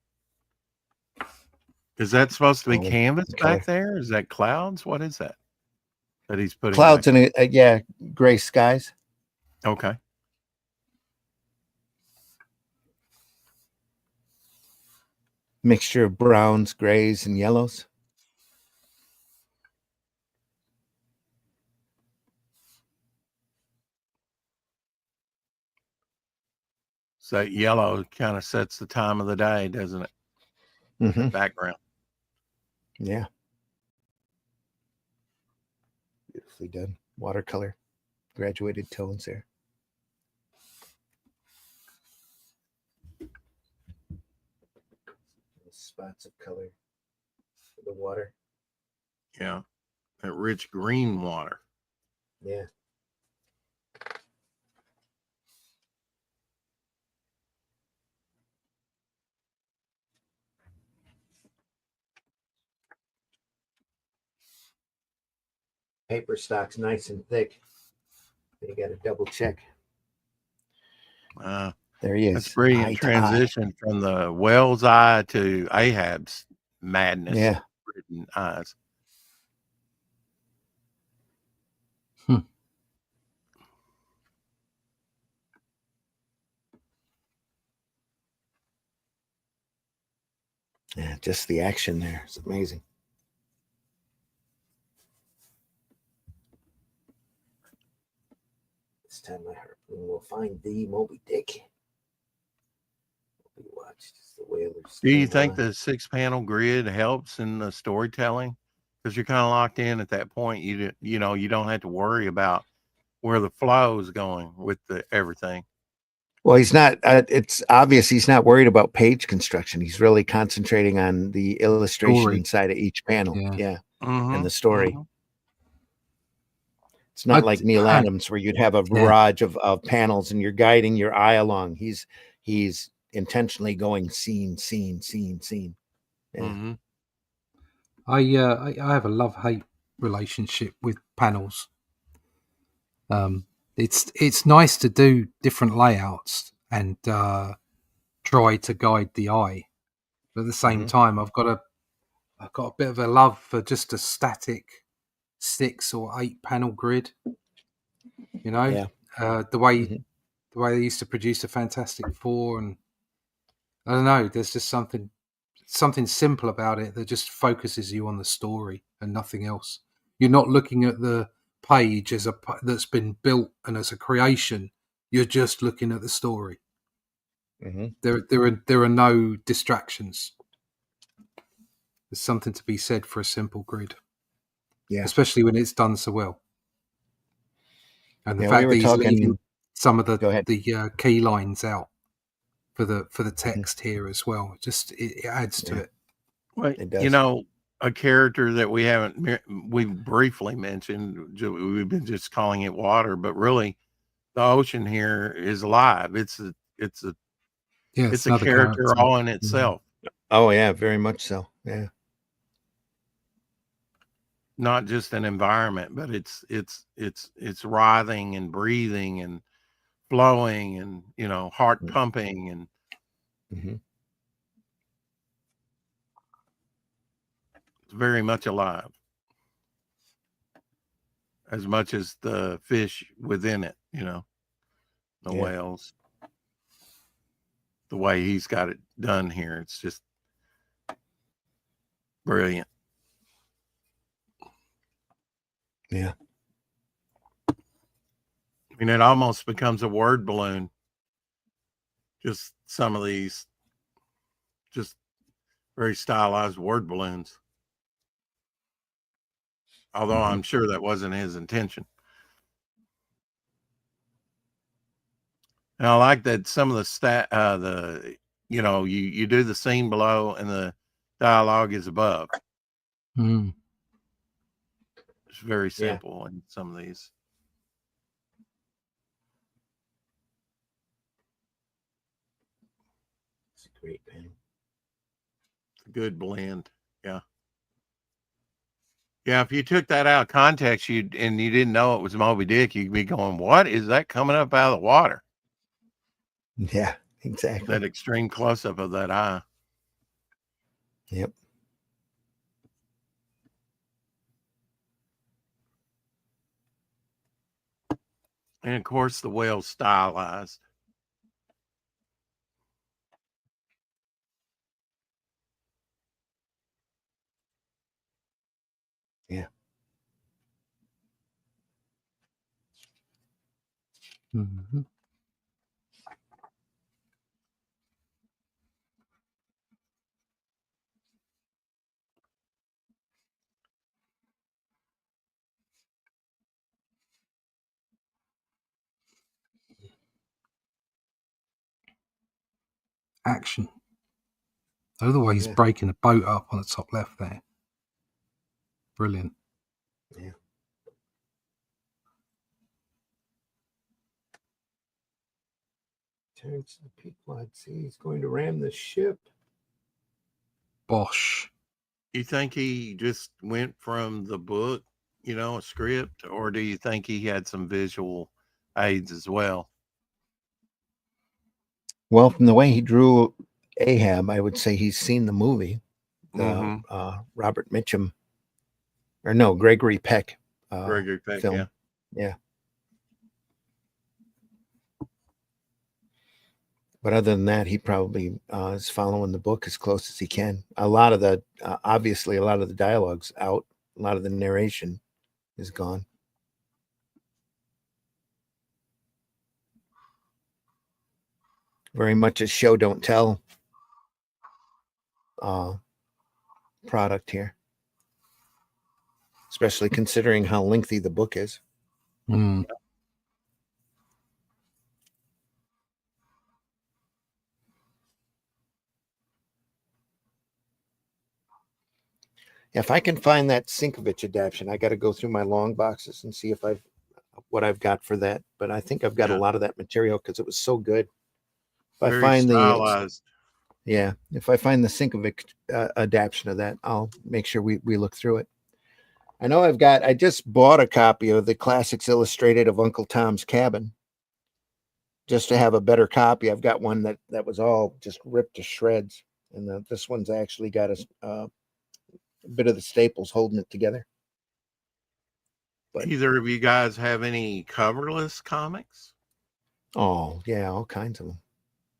Is that supposed to be canvas back there? Is that clouds? What is that he's putting? Clouds and yeah, gray skies. Okay. Mixture of browns, grays, and yellows. So that yellow kind of sets the time of the day, doesn't it? Mm-hmm. The background. Yeah. Beautifully done. Watercolor. Graduated tones there. Spots of color for the water. Yeah. That rich green water. Yeah. Paper stock's nice and thick. You got to double check. There he is. That's brilliant transition from the whale's eye to Ahab's madness. Yeah. Written eyes. Yeah, just the action there is amazing. This time my harpoon will find the Moby Dick. We watched the whalers. Do you think the 6-panel grid helps in the storytelling? Because you're kind of locked in at that point. You don't have to worry about where the flow is going with everything. Well, he's not. It's obvious he's not worried about page construction. He's really concentrating on the illustration inside of each panel. Yeah. Mm-hmm. And the story. Mm-hmm. It's not like Neil Adams where you'd have a barrage of panels and you're guiding your eye along. He's intentionally going scene. Yeah. Mhm. I have a love-hate relationship with panels. It's nice to do different layouts and try to guide the eye, but at the same Mhm. time, I've got a bit of a love for just a static 6 or 8 panel grid. You know, Yeah. the way Mhm. they used to produce a Fantastic Four, and I don't know, there's just something simple about it that just focuses you on the story and nothing else. You're not looking at the page that's been built and as a creation. You're just looking at the story. Mhm. There are no distractions. There's something to be said for a simple grid, Yeah. especially when it's done so well. And the Yeah, we fact were that he's leaving talking. some of Go ahead. the key lines out for the Mhm. text here as well, it adds to Yeah. it. Well, It you does. know, a character that we briefly mentioned, we've been just calling it water, but really the ocean here is alive. It's Yeah, it's it's a another character character. all in Mhm. itself, Oh yeah, very much so. Yeah. not just an environment, but it's writhing and breathing and flowing and, you know, heart pumping, and Mhm. it's very much alive, as much as the fish within it, you know, the Yeah. whales. The way he's got it done here, it's just brilliant. Yeah. I mean, it almost becomes a word balloon. Just some of these, just very stylized word balloons. Although Mhm. I'm sure that wasn't his intention. And I like that some of you know, you do the scene below and the dialogue is above. Mm. It's very Yeah. simple in some of these. It's a great panel. It's a good blend. Yeah. Yeah, if you took that out of context, you didn't know it was Moby Dick, you'd be going, "What is that coming up out of the water?" Yeah. Exactly. That extreme close up of that eye. Yep. And of course, the whale's stylized. Yeah. Mm-hmm. Action. Otherwise, Yeah. breaking the boat up on the top left there. Brilliant. Yeah. Turns to the Pequod. See, he's going to ram the ship. Bosh. You think he just went from the book, you know, a script, or do you think he had some visual aids as well? Well, from the way he drew Ahab, I would say he's seen the movie, the Mm-hmm. Robert Mitchum, or no, Gregory Peck Gregory Peck, film. yeah. Yeah. But other than that, he probably is following the book as close as he can. A lot of the, obviously, a lot of the dialogue's out. A lot of the narration is gone. Very much a show don't tell product here, especially considering how lengthy the book is. Mm. If I can find that Sinkovich adaptation, I got to go through my long boxes and see if what I've got for that. But I think I've got a Yeah. lot of that material because it was so good. If I Very find the stylized. Yeah, if I find the Sinkovic adaption of that, I'll make sure we look through it. I know I just bought a copy of the Classics Illustrated of Uncle Tom's Cabin just to have a better copy. I've got one that was all just ripped to shreds, and this one's actually got a bit of the staples holding it together. But Either of you guys have any coverless comics? oh yeah, all kinds of them.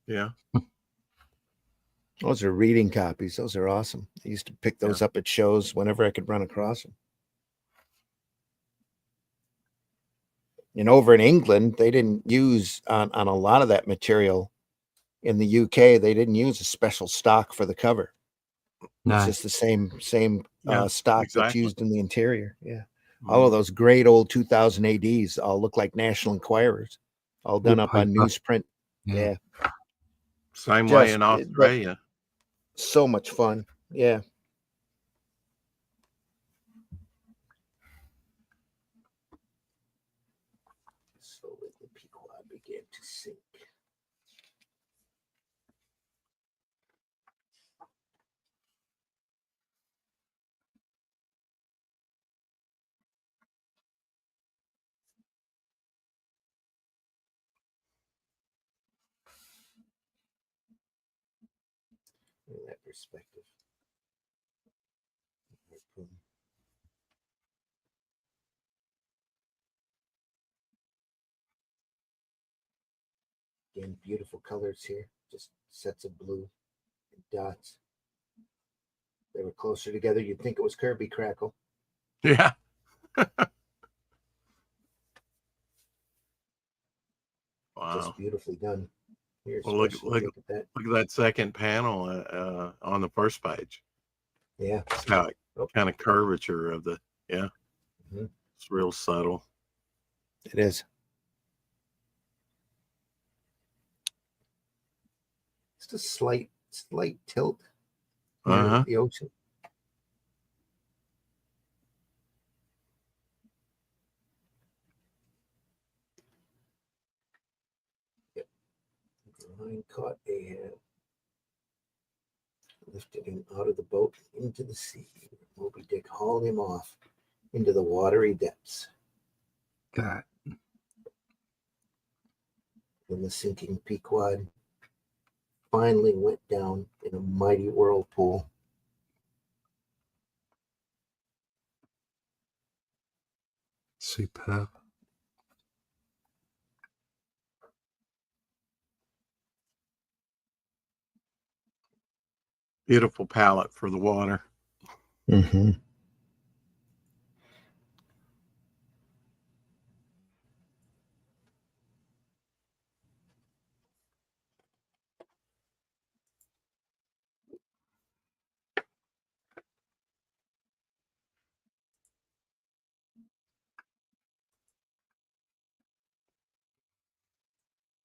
Yeah. Those are reading copies. Those are awesome. I used to pick those up at shows whenever I could run across them. And over in England, they didn't use on a lot of that material. In the UK, they didn't use a special stock for the cover. No. It's just the same Yeah, stock that's exactly. used in the interior. Yeah. All of those great old 2000 ADs all look like National Enquirers, all done up on Wallpaper. newsprint. Yeah. Same way Just- in but Australia. So much fun. Yeah. Slowly the Pequod began to sink. In that perspective. Harpoon. Again, beautiful colors here, just sets of blue and dots. They were closer together. You'd think it was Kirby Crackle. Yeah. Wow. Just beautifully done. Here, Well, look at that. at that second panel on the first page. Yeah. It's how it kind of curvature of the Mhm. It's real subtle. It is. Just a slight tilt near the ocean. Yep. The line caught Ahab, lifted him out of the boat into the sea. Moby Dick hauled him off into the watery depths. God. Then the sinking Pequod finally went down in a mighty whirlpool. Superb. Beautiful palette for the water. Mm-hmm.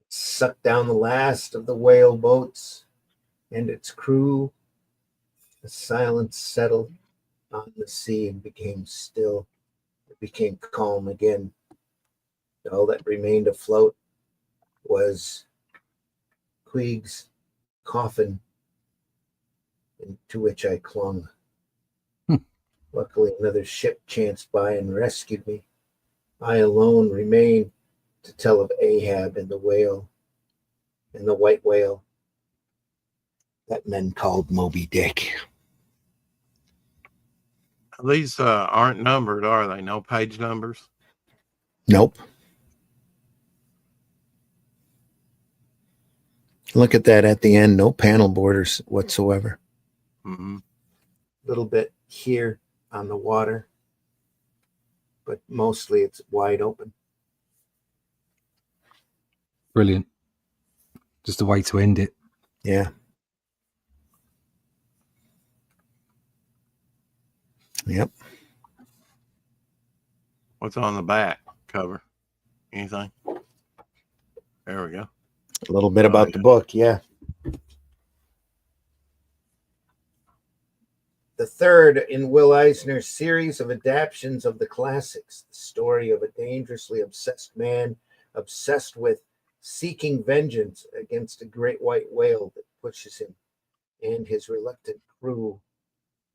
Sucked down the last of the whale boats and its crew. The silence settled on the sea and became still. It became calm again. All that remained afloat was Queeg's coffin, to which I clung. Luckily, another ship chanced by and rescued me. I alone remain to tell of Ahab and the whale, and the white whale that men called Moby Dick. These aren't numbered, are they? No page numbers? Nope. Look at that at the end. No panel borders whatsoever. Mm-hmm. Little bit here on the water, but mostly it's wide open. Brilliant. Just a way to end it. Yeah. Yep. What's on the back cover? Anything? There we go. A little bit about the book, yeah. The third in Will Eisner's series of adaptions of the classics, the story of a dangerously obsessed man obsessed with seeking vengeance against a great white whale that pushes him and his reluctant crew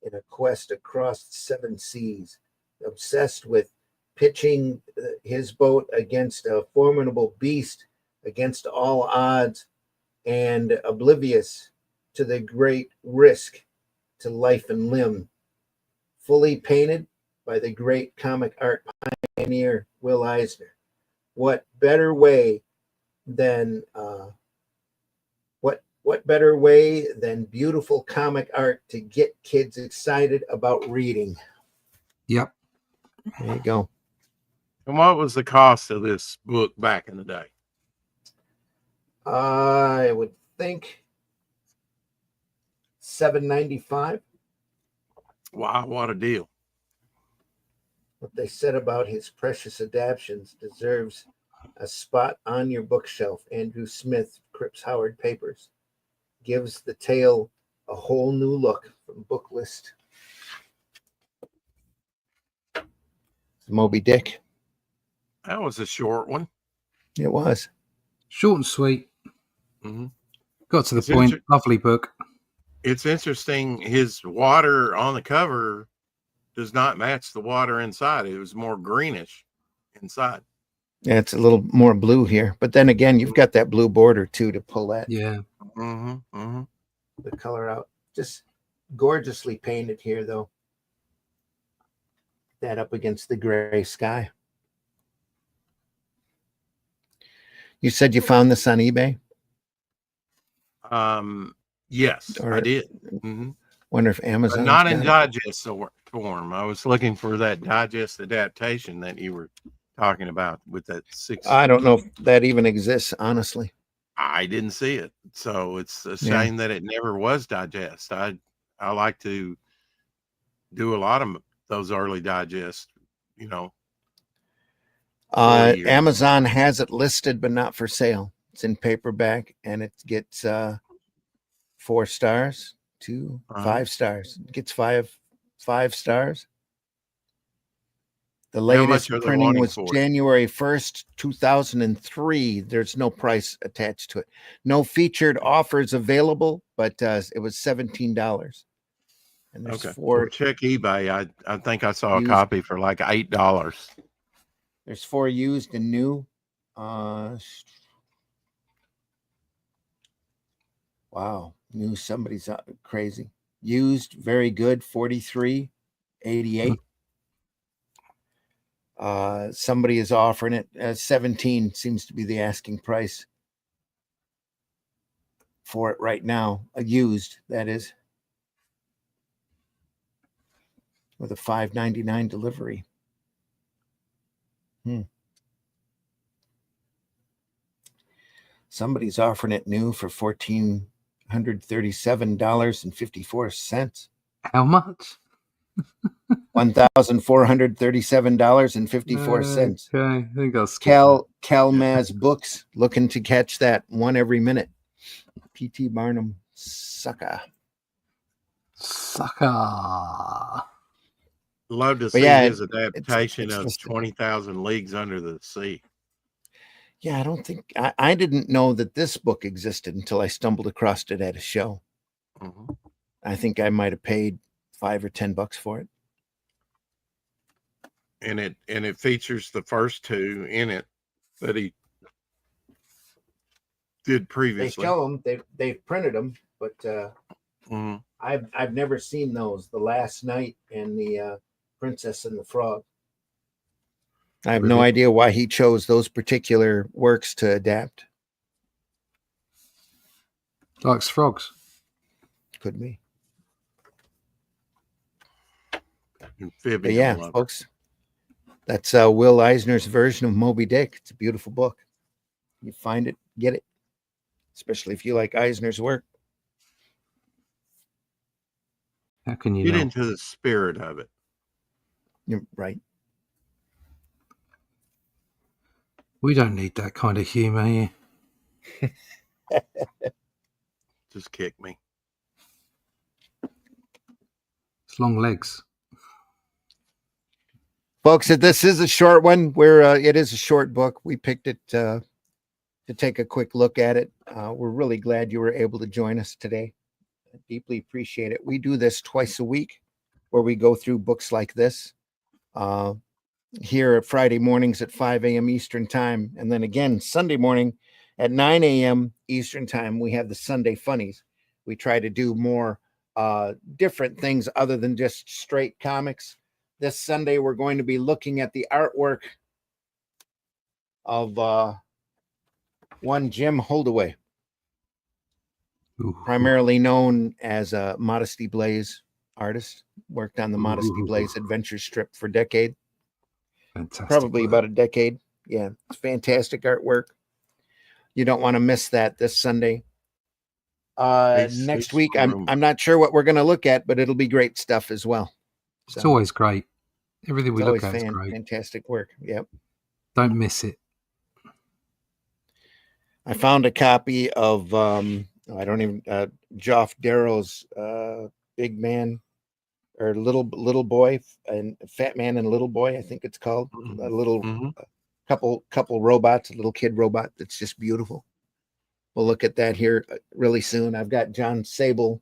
in a quest across 7 seas, obsessed with pitching his boat against a formidable beast, against all odds, and oblivious to the great risk to life and limb. Fully painted by the great comic art pioneer Will Eisner. What better way than what better way than beautiful comic art to get kids excited about reading? Yep. There you go. And what was the cost of this book back in the day? I would think $7.95. Wow, what a deal. What they said about his precious adaptions deserves a spot on your bookshelf. Andrew Smith, Cripps Howard Papers, gives the tale a whole new look from Booklist. Moby Dick. That was a short one. It was. Short and sweet. Mm-hmm. Got to the point. Lovely book. It's interesting. His water on the cover does not match the water inside. It was more greenish inside. Yeah, it's a little more blue here. But then again, you've got that blue border too to pull that Mm-hmm. the color out. Just gorgeously painted here, though. That up against the gray sky. You said you found this on eBay? Yes, Or- I did. Mm-hmm. Wonder if Amazon. Not in digest form. I was looking for that digest adaptation that you were talking about with that 6. I don't know if that even exists, honestly. I didn't see it, so it's a shame that it never was digest. I like to do a lot of those early digests, you know. Amazon has it listed, but not for sale. It's in paperback, and it gets 4 stars to 5 stars. It gets 5 stars. The latest printing was January 1st, 2003. There's no price attached to it. No featured offers available, but it was $17. And there's 4. Well, check eBay. I think I saw a copy for like $8. There's 4 used and new. Wow. New, somebody's crazy. Used, very good, $43.88. Somebody is offering it. 17 seems to be the asking price for it right now. Used, that is, with a $5.99 delivery. Somebody's offering it new for $1,437.54. How much? $1,437.54. Okay, I think I'll skip Calmaz Books, looking to catch that one every minute. P.T. Barnum, sucker. Love to see his adaptation of 20,000 Leagues Under the Sea. Yeah, I don't think I didn't know that this book existed until I stumbled across it at a show. Mm-hmm. I think I might have paid $5 or $10 for it. And it features the first 2 in it that he did previously. They show them. They've printed them, but I've never seen those. The Last Night and the Princess and the Frog. I have no idea why he chose those particular works to adapt. Likes frogs. Could be. But yeah, folks. That's Will Eisner's version of Moby Dick. It's a beautiful book. You find it, get it. Especially if you like Eisner's work. How can you get into the spirit of it? You're right. We don't need that kind of humor here. Just kick me. It's long legs. Folks, this is a short one. It is a short book. We picked it to take a quick look at it. We're really glad you were able to join us today. Deeply appreciate it. We do this twice a week where we go through books like this here at Friday mornings at 5 a.m. Eastern time. And then again, Sunday morning at 9 a.m. Eastern time, we have the Sunday Funnies. We try to do more different things other than just straight comics. This Sunday, we're going to be looking at the artwork of one Jim Holdaway, primarily known as a Modesty Blaze artist. Worked on the Modesty Blaze adventure strip for a decade. Fantastic. Probably work. about a decade. Yeah, it's fantastic artwork. You don't want to miss that this Sunday. Next week, I'm not sure what we're going to look at, but it'll be great stuff as well. So, It's always great. Everything we it's look always at is great. fantastic work. Yep. Don't miss it. I found a copy of Geoff Darrow's Big Man or Little Boy and Fat Man and Little Boy, I think it's called. A little couple robots, a little kid robot that's just beautiful. We'll look at that here really soon. I've got John Sable,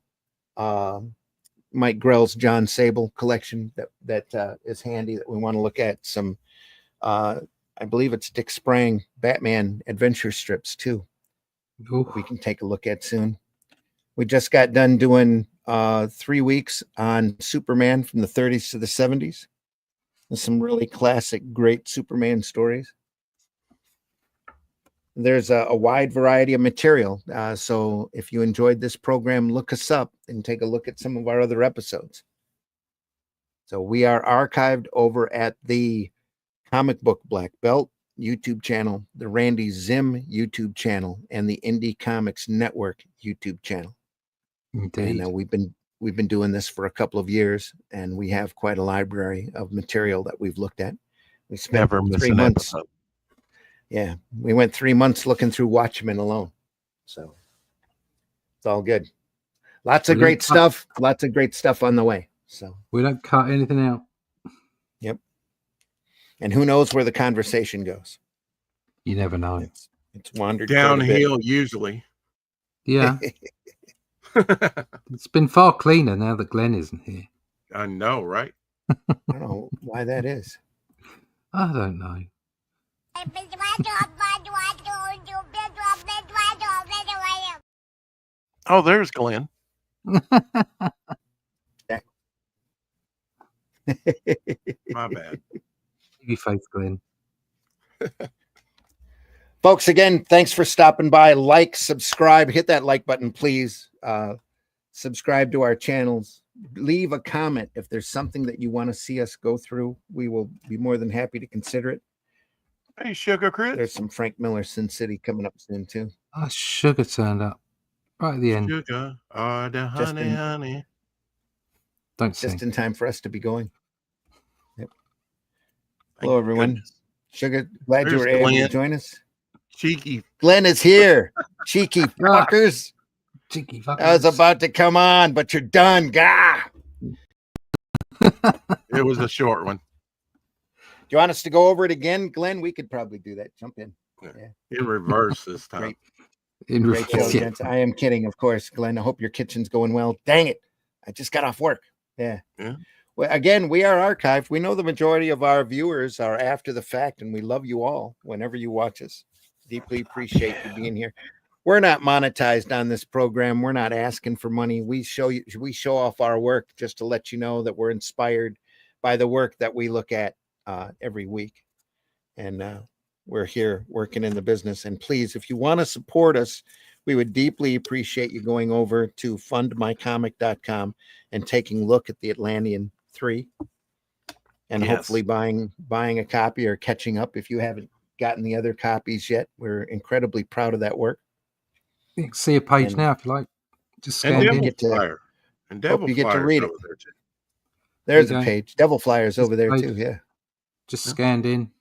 Mike Grell's John Sable collection that is handy that we want to look at. Some I believe it's Dick Sprang Batman adventure strips too. Ooh. We can take a look at soon. We just got done doing 3 weeks on Superman from the 30s to the 70s. There's some really classic, great Superman stories. There's a wide variety of material. So if you enjoyed this program, look us up and take a look at some of our other episodes. So we are archived over at the Comic Book Black Belt YouTube channel, the Randy Zim YouTube channel, and the Indie Comics Network YouTube channel. Indeed. And we've been doing this for a couple of years, and we have quite a library of material that we've looked at. We spent Never miss 3 an months. episode. Yeah, we went 3 months looking through Watchmen alone. So it's all good. Lots of great stuff. Lots of great stuff on the way. So we don't cut anything out. Yep. And who knows where the conversation goes? You never know. It's wandered quite a Downhill bit. usually. Yeah. It's been far cleaner now that Glenn isn't here. I know, right? I don't know why that is. I don't know. Oh, there's Glenn. My bad. You face, Glenn. Folks, again, thanks for stopping by. Like, subscribe, hit that like button, please. Subscribe to our channels. Leave a comment if there's something that you want to see us go through. We will be more than happy to consider it. Hey, Sugar Chris. There's some Frank Miller Sin City coming up soon too. Oh, Sugar turned up right at the end. Sugar, oh, the honey. Don't sing. Just in time for us to be going. Yep. Hello, everyone. Goodness. Sugar, glad you There's were able to Glenn. join us. Cheeky. Glenn is here. Cheeky fuckers. Cheeky fuckers. I was about to come on, but you're done. Gah. It was a short one. Do you want us to go over it again, Glenn? We could probably do that. Jump in. In reverse this time. Great. In Great show, reverse, yeah. gents. I am kidding, of course, Glenn. I hope your kitchen's going well. Dang it. I just got off work. Yeah. Well, again, we are archived. We know the majority of our viewers are after the fact, and we love you all whenever you watch us. Deeply appreciate you being here. We're not monetized on this program. We're not asking for money. We show off our work just to let you know that we're inspired by the work that we look at every week. And we're here working in the business. And please, if you want to support us, we would deeply appreciate you going over to fundmycomic.com and taking a look at the Atlantean 3 and hopefully buying a copy or catching up if you haven't gotten the other copies yet. We're incredibly proud of that work. You can see a page now if you like. Just scan And in. Devil Flyer. And Devil you get to Flyer's read it. over there, too. There's There a you go. page. Devil Flyers over there page. too. Yeah. Just scanned in.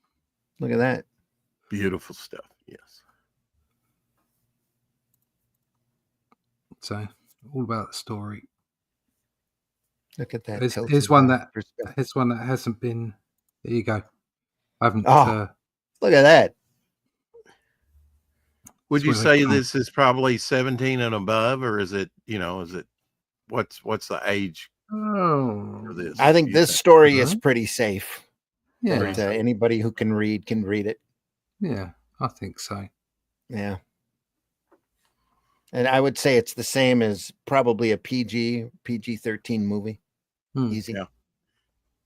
Look at that. Beautiful stuff. Yes. So all about the story. Look at that. Here's tilted one that perspective. here's one that hasn't been. There you go. I haven't. Oh. Look at that. Would That's you where they say come. this is probably 17 and above, or is it, is it what's the age Oh, for this? I think you this story is Uh-huh. pretty safe. yeah, That anybody who can read it. yeah, I think so. Yeah. And I would say it's the same as probably a PG-13 movie. Hmm. Easy. Yeah.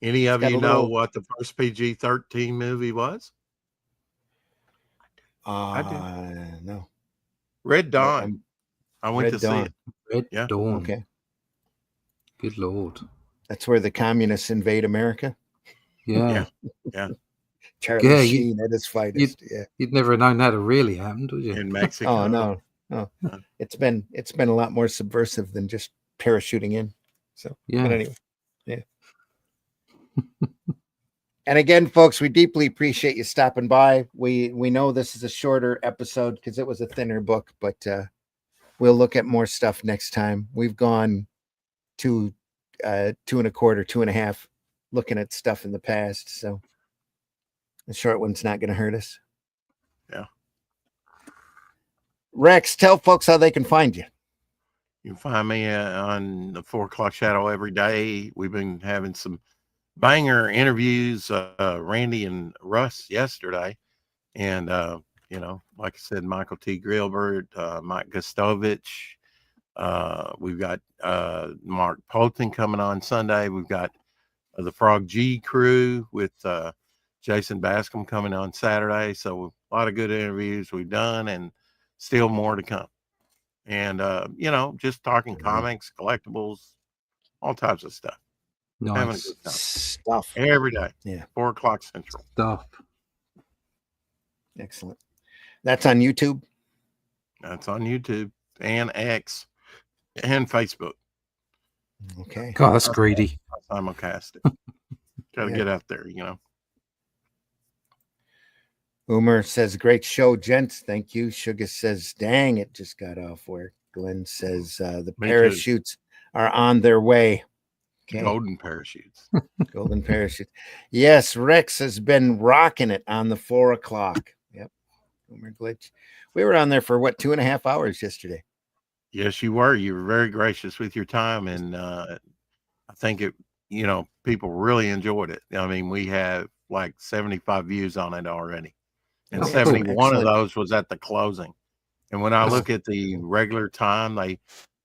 Any It's of got you a know little- what the first PG-13 movie was? No. Red Dawn. I'm- I went Red to see Dawn. it. Red Yeah. Dawn. Okay. Good Lord. That's where the communists invade America. Yeah. Charlie Yeah, Sheen at his finest. Yeah. You'd never have known that had really happened, would you? In Mexico. Oh no. It's been a lot more subversive than just parachuting in. So Yeah. but anyway. Yeah. And again, folks, we deeply appreciate you stopping by. We know this is a shorter episode because it was a thinner book, but we'll look at more stuff next time. We've gone to 2 1/4, 2.5, looking at stuff in the past. So the short one's not going to hurt us. Yeah. Rex, tell folks how they can find you. You can find me on the 4 o'clock shadow every day. We've been having some banger interviews, Randy and Russ yesterday. And, like I said, Michael T. Gilbert, Mike Gustovich. We've got Mark Polton coming on Sunday. We've got the Frog G crew with Jason Bascom coming on Saturday. So a lot of good interviews we've done and still more to come. And, just talking comics, collectibles, all types of stuff. Having a Nice good time. Stuff. Every day. Yeah. 4 o'clock Central. stuff. Excellent. That's on YouTube. That's on YouTube and X and Facebook. Okay. God, that's greedy. I simulcast it. Got to Yeah. get out there, Umer says, great show, gents. Thank you. Sugar says, dang, it just got off work. Glenn says, the Me too. parachutes are on their way. Okay. Golden parachutes. Golden parachute. Yes, Rex has been rocking it on the 4 o'clock. Yep. Umer Glitch. We were on there for 2.5 hours yesterday. Yes, you were. You were very gracious with your time. And I think people really enjoyed it. I mean, we have like 75 views on it already. And Oh, cool. 71 of Excellent. those was at the closing. And when I look at the regular time,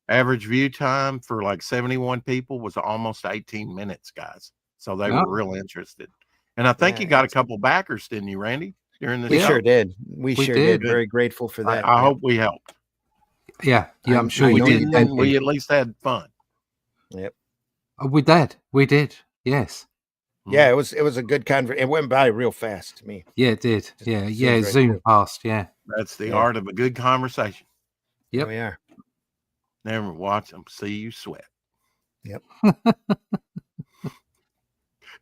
average view time for like 71 people was almost 18 minutes, guys. So they were real interested. And I think you got a couple backers, didn't you, Randy, during the We show? sure did. We sure did. Good. Very grateful for that. I hope we helped. Yeah, I'm sure I you know did. you Thank And we you. at least had fun. Yep. We did. We did. Yes. Yeah, it was a good conversation. It went by real fast to me. Yeah, it did. Just Yeah. zoomed Yeah. right Zoom through. past. Yeah. That's the Yeah. art of a good conversation. Yep. We are. Never watch them see you sweat. Yep.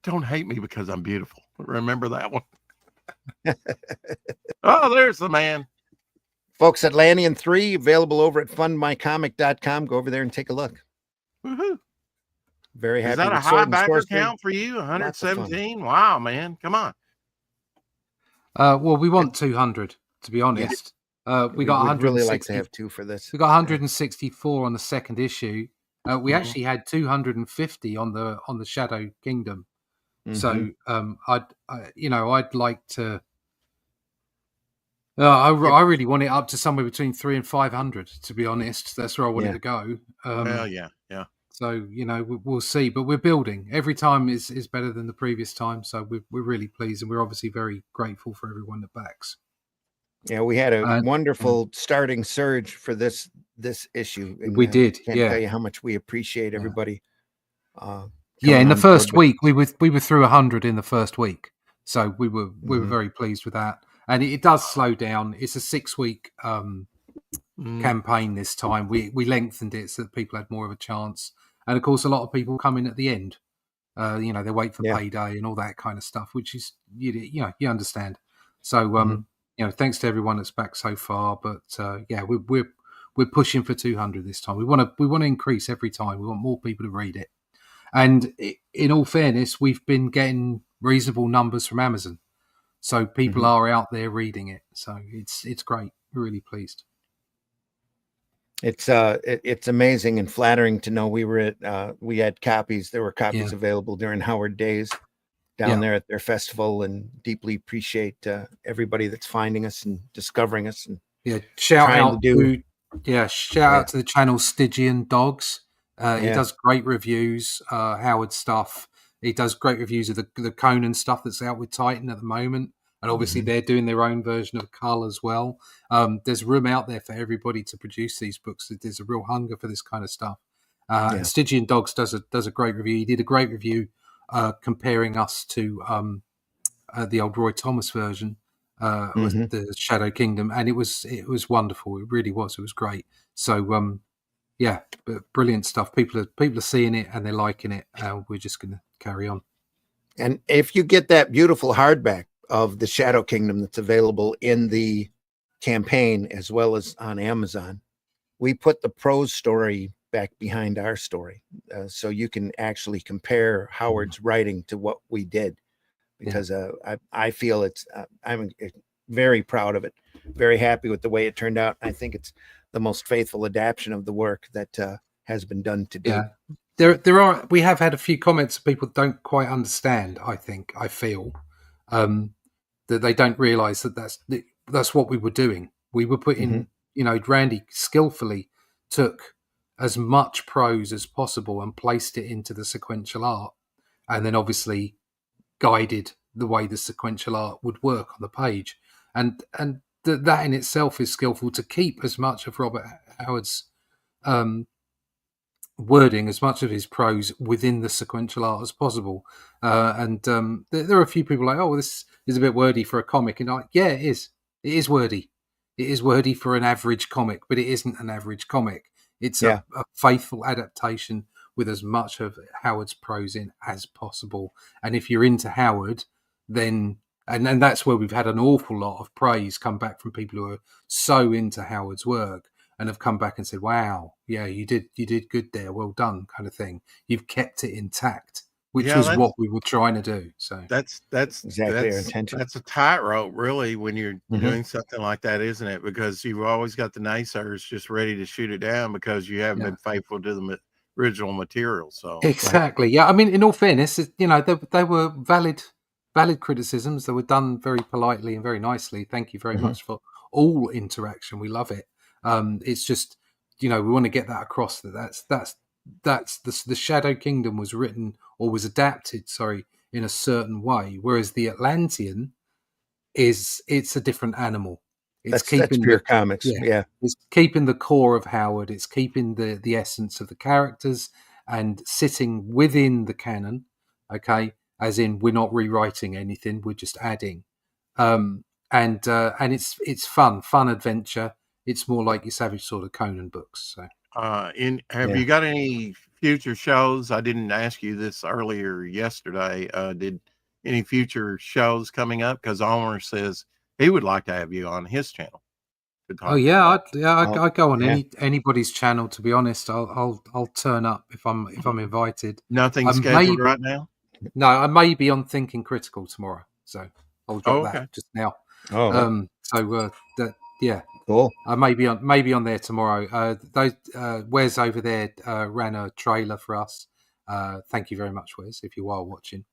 Don't hate me because I'm beautiful. Remember that one? Oh, there's the man. Folks, Atlantean 3 available over at fundmycomic.com. Go over there and take a look. Woohoo. Very happy. Is that a with high Sword and backer Sorcery. count for you? Lots of fun. 117? Wow, man. Come on. Well, we want 200, to be honest. We got We'd 160. really like to have 2 for this. We got 164 on the second issue. We Mhm. actually had 250 on the Shadow Kingdom. Mhm. So I'd like to. I really want it up to somewhere between 300 and 500. To be honest, that's where I wanted Yeah. to go. Well, yeah. So we'll see, but we're building. Every time is better than the previous time. So we're really pleased, and we're obviously very grateful for everyone that backs. Yeah, we had a And- wonderful starting surge for this issue. And, We did, Can't yeah. tell you how much we appreciate Yeah. everybody. Yeah, coming in the on first board with week we were through 100 in the first week, so we were Mhm. very pleased with that. And it does slow down. It's a 6-week campaign this time. We lengthened it so that people had more of a chance. And of course, a lot of people come in at the end. They wait for Yeah. payday and all that kind of stuff, which is you understand. So Mhm. thanks to everyone that's back so far. But we're pushing for 200 this time. We want to increase every time. We want more people to read it. And in all fairness, we've been getting reasonable numbers from Amazon, so people Mhm. are out there reading it. So it's great. We're really pleased. It's amazing and flattering to know we had copies. There were copies available during Howard Days down there at their festival, and deeply appreciate everybody that's finding us and discovering us. And shout out to the channel Stygian Dogs. He does great reviews. Howard stuff. He does great reviews of the Conan stuff that's out with Titan at the moment. And obviously they're doing their own version of Cull as well. There's room out there for everybody to produce these books. There's a real hunger for this kind of stuff. And Stygian Dogs does a great review. He did a great review comparing us to the old Roy Thomas version with the Shadow Kingdom, and it was wonderful. It really was. It was great. So but brilliant stuff. People are seeing it and they're liking it. We're just going to carry on. And if you get that beautiful hardback of the Shadow Kingdom that's available in the campaign as well as on Amazon, we put the prose story back behind our story, so you can actually compare Howard's writing to what we did, because I feel I'm very proud of it, very happy with the way it turned out. I think it's the most faithful adaptation of the work that has been done to date. We have had a few comments that people don't quite understand. I feel that they don't realize that that's what we were doing. We were putting, Randy skillfully took as much prose as possible and placed it into the sequential art, and then obviously guided the way the sequential art would work on the page. And that in itself is skillful, to keep as much of Robert Howard's wording, as much of his prose within the sequential art as possible. And there are a few people like, oh, this is a bit wordy for a comic. And I'm like, yeah, it is. It is wordy. It is wordy for an average comic, but it isn't an average comic. It's a faithful adaptation with as much of Howard's prose in as possible. And if you're into Howard, then and that's where we've had an awful lot of praise come back from people who are so into Howard's work and have come back and said, wow, yeah, you did good there, well done, kind of thing. You've kept it intact, which was what we were trying to do. So that's exactly our intention. That's a tightrope, really, when you're doing something like that, isn't it? Because you've always got the naysayers just ready to shoot it down because you haven't been faithful to the original material. So exactly, yeah. I mean, in all fairness, they were valid criticisms that were done very politely and very nicely. Thank you very much for all interaction. We love it. It's just, we want to get that across, that's the Shadow Kingdom was written or was adapted, in a certain way, whereas the Atlantean it's a different animal. That's pure comics. Yeah. It's keeping the core of Howard. It's keeping the essence of the characters and sitting within the canon. Okay. As in, we're not rewriting anything; we're just adding, and it's fun adventure. It's more like your Savage Sword of Conan books. So, have you got any future shows? I didn't ask you this earlier yesterday. Did any future shows coming up? Because Omer says he would like to have you on his channel. I go on anybody's channel. To be honest, I'll turn up if I'm invited. Nothing scheduled right now. No, I may be on Thinking Critical tomorrow, so I'll drop that just now. Cool. I may be on there tomorrow. Wes over there ran a trailer for us. Thank you very much, Wes, if you are watching.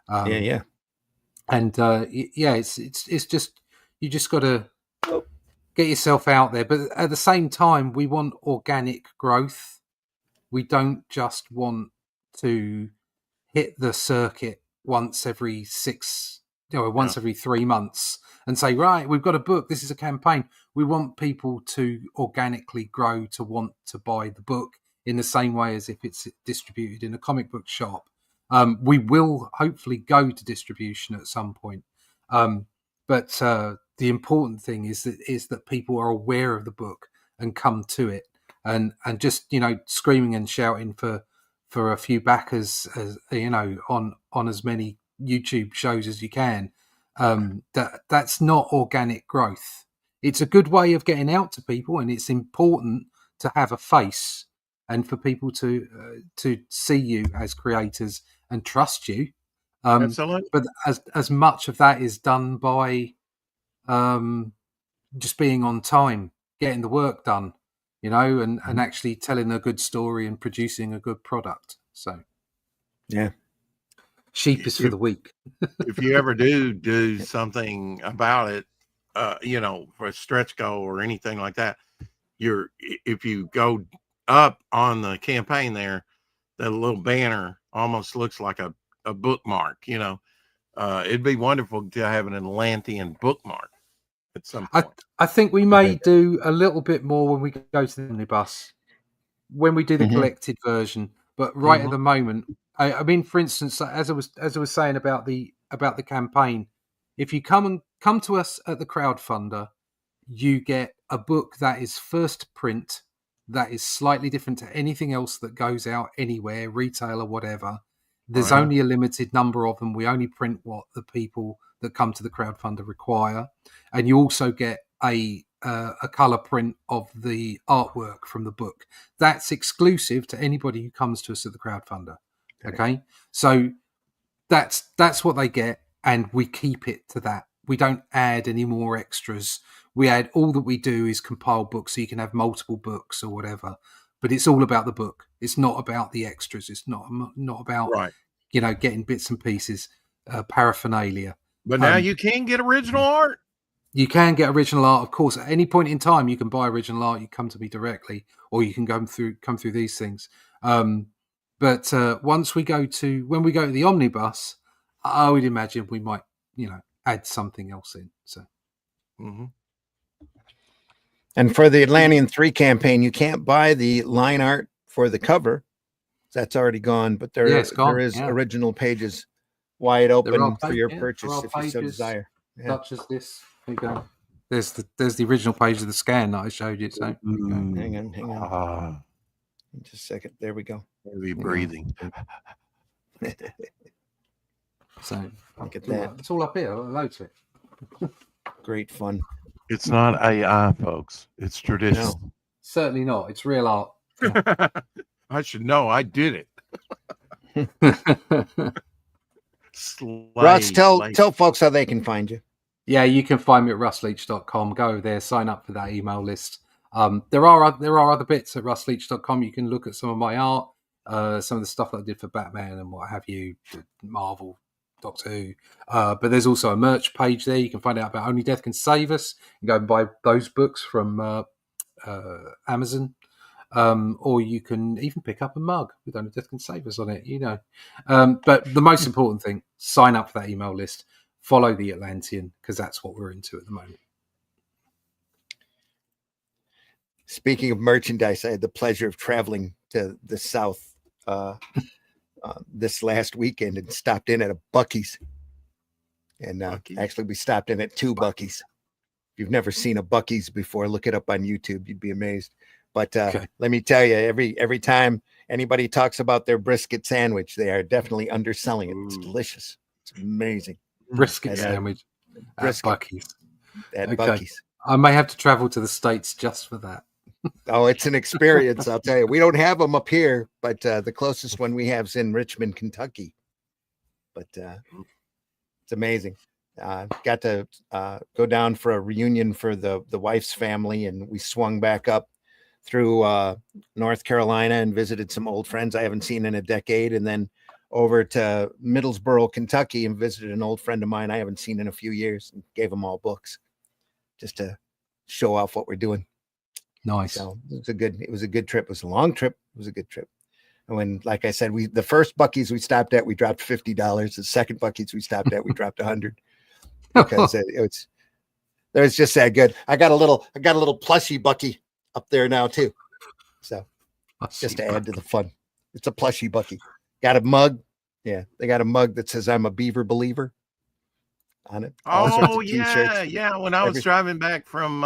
And it's just, you just got to get yourself out there, but at the same time, we want organic growth. We don't just want to hit the circuit once every every 3 months and say, right, we've got a book, this is a campaign. We want people to organically grow to want to buy the book in the same way as if it's distributed in a comic book shop. We will hopefully go to distribution at some point. But the important thing is that people are aware of the book and come to it, and just, screaming and shouting for a few backers, on as many YouTube shows as you can. That's not organic growth. It's a good way of getting out to people, and it's important to have a face and for people to see you as creators and trust you. Absolutely. But as much of that is done by just being on time, getting the work done, and actually telling a good story and producing a good product. So, Yeah. sheep is for the weak. If you ever do something about it, for a stretch goal or anything like that, if you go up on the campaign there, that little banner almost looks like a bookmark. It'd be wonderful to have an Atlantean bookmark at some point. I think we may do a little bit more when we go to the omnibus, when we do the collected version. But right at the moment, I mean, for instance, as I was saying about the campaign, if you come to us at the crowdfunder, you get a book that is first print, that is slightly different to anything else that goes out anywhere, retail or whatever. There's only a limited number of them. We only print what the people that come to the crowdfunder require, and you also get a color print of the artwork from the book. That's exclusive to anybody who comes to us at the crowdfunder. Okay, so that's what they get, and we keep it to that. We don't add any more extras. We add, all that we do is compile books, so you can have multiple books or whatever. But it's all about the book. It's not about the extras. It's not about getting bits and pieces, paraphernalia. But now you can get original art. You can get original art, of course. At any point in time, you can buy original art. You come to me directly, or you can come through these things. But when we go to the omnibus, I would imagine we might, add something else in. So, and for the Atlantean 3 campaign, you can't buy the line art for the cover. That's already gone. But there is original pages wide open for your purchase if you so desire. Such as this. There you go. There's the original page of the scan that I showed you. So hang on. Just a second. There we go. Heavy breathing. So look at that. It's all up here. Loads of it. Great fun. It's not AI, folks. It's tradition. No, certainly not. It's real art. I should know. I did it. Russ, tell folks how they can find you. Yeah, you can find me at russleach.com. Go over there, sign up for that email list. There are other bits at russleach.com. You can look at some of my art, some of the stuff that I did for Batman and what have you, Marvel, Doctor Who. But there's also a merch page there. You can find out about Only Death Can Save Us. You can go and buy those books from Amazon. Or you can even pick up a mug with Only Death Can Save Us on it, But the most important thing, sign up for that email list. Follow the Atlantean, because that's what we're into at the moment. Speaking of merchandise, I had the pleasure of traveling to the South this last weekend and stopped in at a Buc-ee's. And actually, we stopped in at 2 Buc-ee's. If you've never seen a Buc-ee's before, look it up on YouTube. You'd be amazed. But let me tell you, every time anybody talks about their brisket sandwich, they are definitely underselling it. It's delicious. It's amazing. Brisket sandwich at Buc-ee's. At Buc-ee's. I may have to travel to the States just for that. Oh, it's an experience, I'll tell you. We don't have them up here, but the closest one we have is in Richmond, Kentucky. But it's amazing. Got to go down for a reunion for the wife's family, and we swung back up through North Carolina and visited some old friends I haven't seen in a decade, and then over to Middlesboro, Kentucky, and visited an old friend of mine I haven't seen in a few years, and gave them all books just to show off what we're doing. Nice. So it was a good trip. It was a long trip. It was a good trip. And when, like I said, the first Buc-ee's we stopped at, we dropped $50. The second Buc-ee's we stopped at, we dropped $100 because it was just that good. I got a little plushy Buc-ee up there now too. So just to add to the fun, it's a plushy Buc-ee. Got a mug. Yeah. They got a mug that says I'm a Beaver believer on it. Oh yeah. When I was driving back from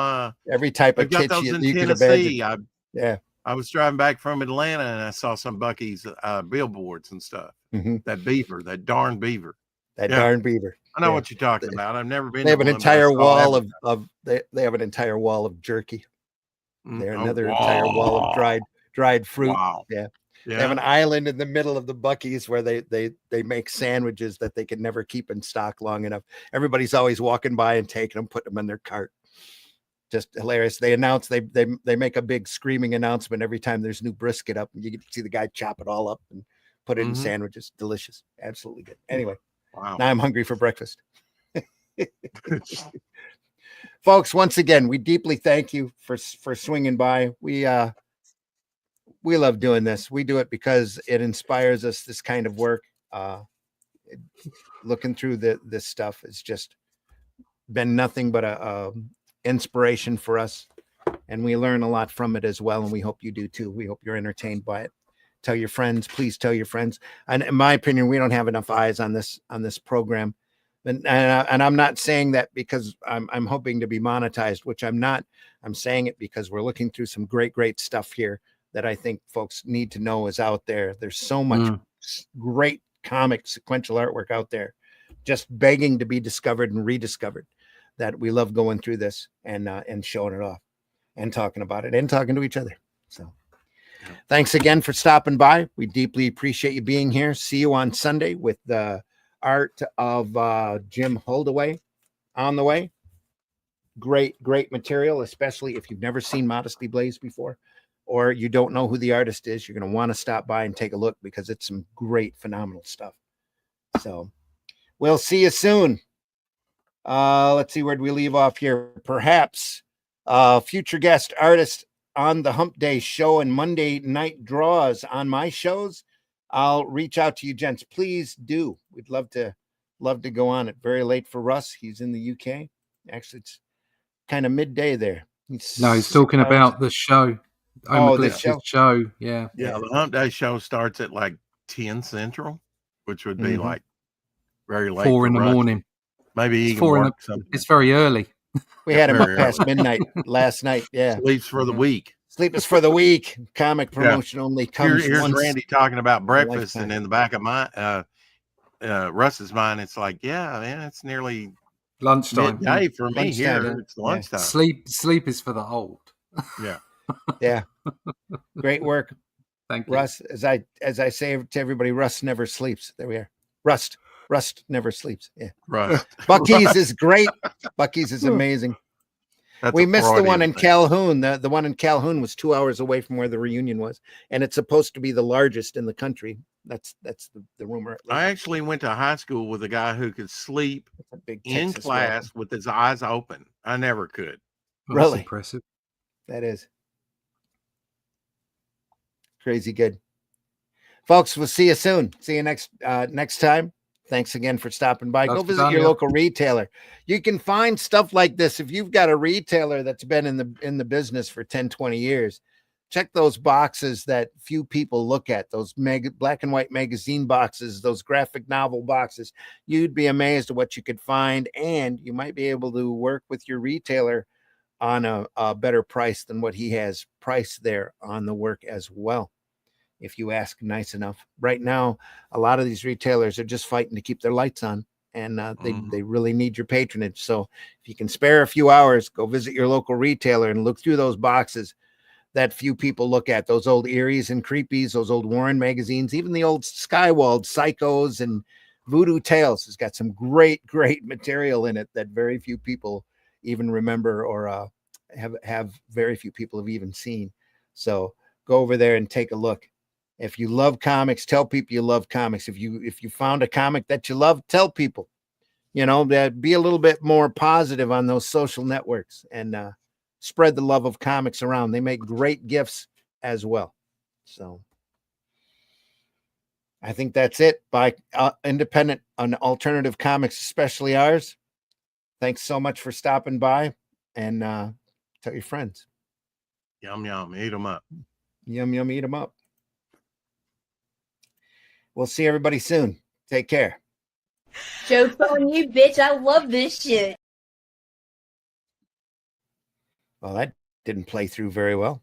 every type of kitsch you can imagine. I was driving back from Atlanta and I saw some Buc-ee's billboards and stuff. That beaver, that darn beaver. Darn beaver. I know what you're talking about. I've never been. They have an entire wall they have an entire wall of jerky. Another entire wall of dried fruit. Wow. Yeah. They have an island in the middle of the Buc-ee's where they make sandwiches that they can never keep in stock long enough. Everybody's always walking by and taking them, putting them in their cart. just hilarious. They announce they make a big screaming announcement every time there's new brisket up, and you get to see the guy chop it all up and put it in sandwiches. Delicious, absolutely good. Anyway, wow. Now I'm hungry for breakfast. Folks, once again, we deeply thank you for swinging by. We love doing this. We do it because it inspires us. This kind of work, looking through this stuff has just been nothing but a inspiration for us, and we learn a lot from it as well. And we hope you do too. We hope you're entertained by it. Tell your friends, please tell your friends. And in my opinion, we don't have enough eyes on this program. And I'm not saying that because I'm hoping to be monetized, which I'm not. I'm saying it because we're looking through some great stuff here that I think folks need to know is out there. There's so much great comic sequential artwork out there, just begging to be discovered and rediscovered, that we love going through this and showing it off and talking about it and talking to each other. So thanks again for stopping by. We deeply appreciate you being here. See you on Sunday with the art of Jim Holdaway on the way. Great material, especially if you've never seen Modesty Blaze before, or you don't know who the artist is. You're going to want to stop by and take a look, because it's some great, phenomenal stuff. So we'll see you soon. Let's see, where do we leave off here? Perhaps future guest artist on the Hump Day show and Monday night draws on my shows. I'll reach out to you, gents. Please do. We'd love to go on it. Very late for Russ. He's in the UK. Actually, it's kind of midday there. He's talking about the show. The show. Yeah. The Hump Day show starts at like 10 Central, which would be like very late. 4 in the morning. Maybe you can work something. It's very early. We had him up past midnight last night. Yeah. Sleeps for the week. Sleep is for the week. Comic promotion only comes Here's once. Randy talking about breakfast, and in the back of my Russ's mind, it's like, yeah, man, it's nearly lunchtime. Midday for me Lunchtime, here. It's lunchtime. Sleep is for the old. Yeah. Yeah. Great work. Thank you. Russ, as I say to everybody, Russ never sleeps. There we are. Rust never sleeps. Yeah. Rust. Bucky's is great. Bucky's is amazing. We missed the one in Calhoun. The one in Calhoun was 2 hours away from where the reunion was, and it's supposed to be the largest in the country. That's the rumor. I actually went to high school with a guy who could sleep in class with his eyes open. I never could. Well, really that's impressive. That is crazy good. Folks, we'll see you soon. See you next time. Thanks again for stopping by. Go visit your local retailer. You can find stuff like this. If you've got a retailer that's been in the business for 10, 20 years, check those boxes that few people look at, those black and white magazine boxes, those graphic novel boxes. You'd be amazed at what you could find, and you might be able to work with your retailer on a better price than what he has priced there on the work as well, if you ask nice enough. Right now, a lot of these retailers are just fighting to keep their lights on, and they really need your patronage. So if you can spare a few hours, go visit your local retailer and look through those boxes that few people look at, those old Eries and Creepies, those old Warren magazines, even the old Skywald Psychos and Voodoo Tales has got some great material in it that very few people even remember, or have very few people have even seen. So go over there and take a look. If you love comics, tell people you love comics. If you found a comic that you love, tell people. That be a little bit more positive on those social networks, and spread the love of comics around. They make great gifts as well. So I think that's it. By independent and alternative comics, especially ours. Thanks so much for stopping by, and tell your friends. Yum, yum. Eat them up. Yum, yum. Eat them up. We'll see everybody soon. Take care. Joke's on you, bitch. I love this shit. Well, that didn't play through very well.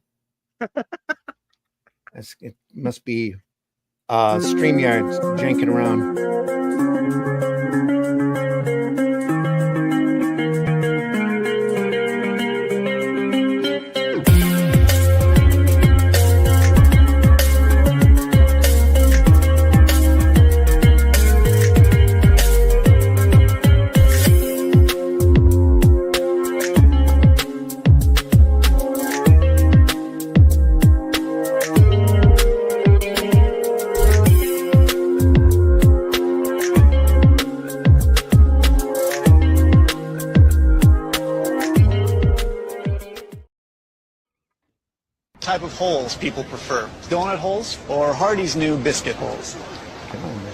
It must be StreamYard janking around. type of holes people prefer. Donut holes or Hardy's new biscuit holes? Come on, man.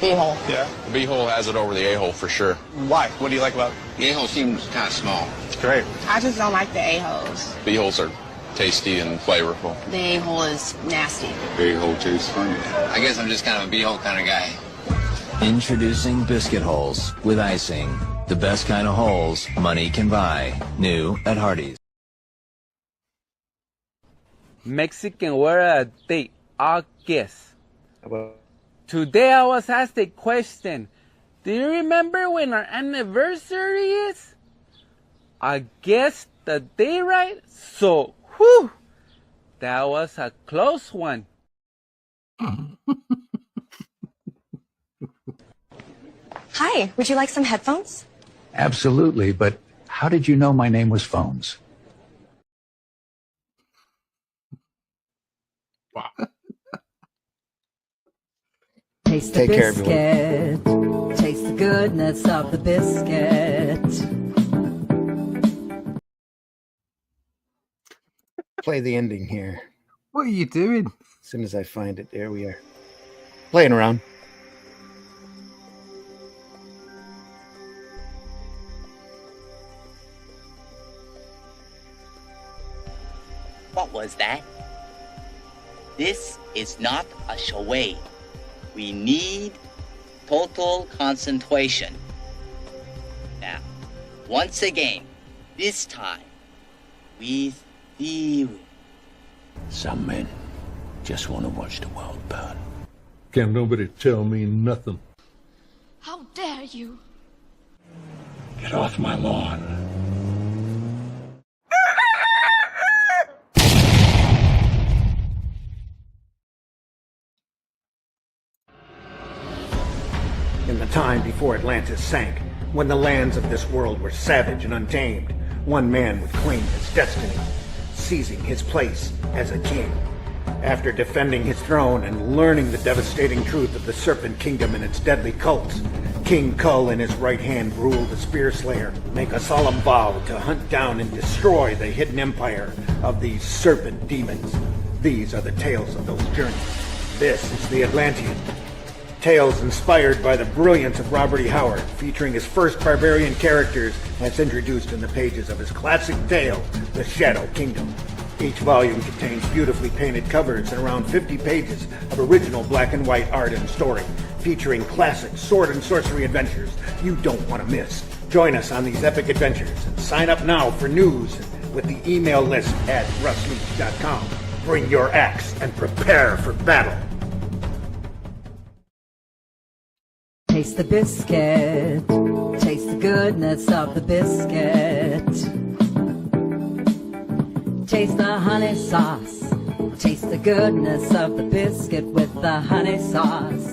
B-hole. Yeah. The B-hole has it over the A-hole for sure. Why? What do you like about it? The A-hole seems kind of small. Great. I just don't like the A-holes. B-holes are tasty and flavorful. The A-hole is nasty. A-hole tastes funny. I guess I'm just kind of a B-hole kind of guy. Introducing biscuit holes with icing. The best kind of holes money can buy. New at Hardee's. Mexican word of the day, I guess. Today I was asked a question. Do you remember when our anniversary is? I guessed the day right, so whew, that was a close one. Hi, would you like some headphones? Absolutely, but how did you know my name was Phones? Wow. Taste the Take care, biscuit. Taste the goodness of the biscuit. Play the ending here. What are you doing? As soon as I find it, there we are. Playing around. What was that? This is not a charade. We need total concentration. Now, once again, this time, with theory. Some men just want to watch the world burn. Can't nobody tell me nothing. How dare you? Get off my lawn. In the time before Atlantis sank, when the lands of this world were savage and untamed, one man would claim his destiny, seizing his place as a king. After defending his throne and learning the devastating truth of the Serpent Kingdom and its deadly cults, King Kull in his right hand ruled the Spear Slayer, make a solemn vow to hunt down and destroy the hidden empire of these serpent demons. These are the tales of those journeys. This is the Atlantean. Tales inspired by the brilliance of Robert E. Howard, featuring his first barbarian characters as introduced in the pages of his classic tale, The Shadow Kingdom. Each volume contains beautifully painted covers and around 50 pages of original black and white art and story, featuring classic sword and sorcery adventures you don't want to miss. Join us on these epic adventures and sign up now for news with the email list at russleach.com. Bring your axe and prepare for battle. Taste the biscuit. Taste the goodness of the biscuit. Taste the honey sauce. Taste the goodness of the biscuit with the honey sauce.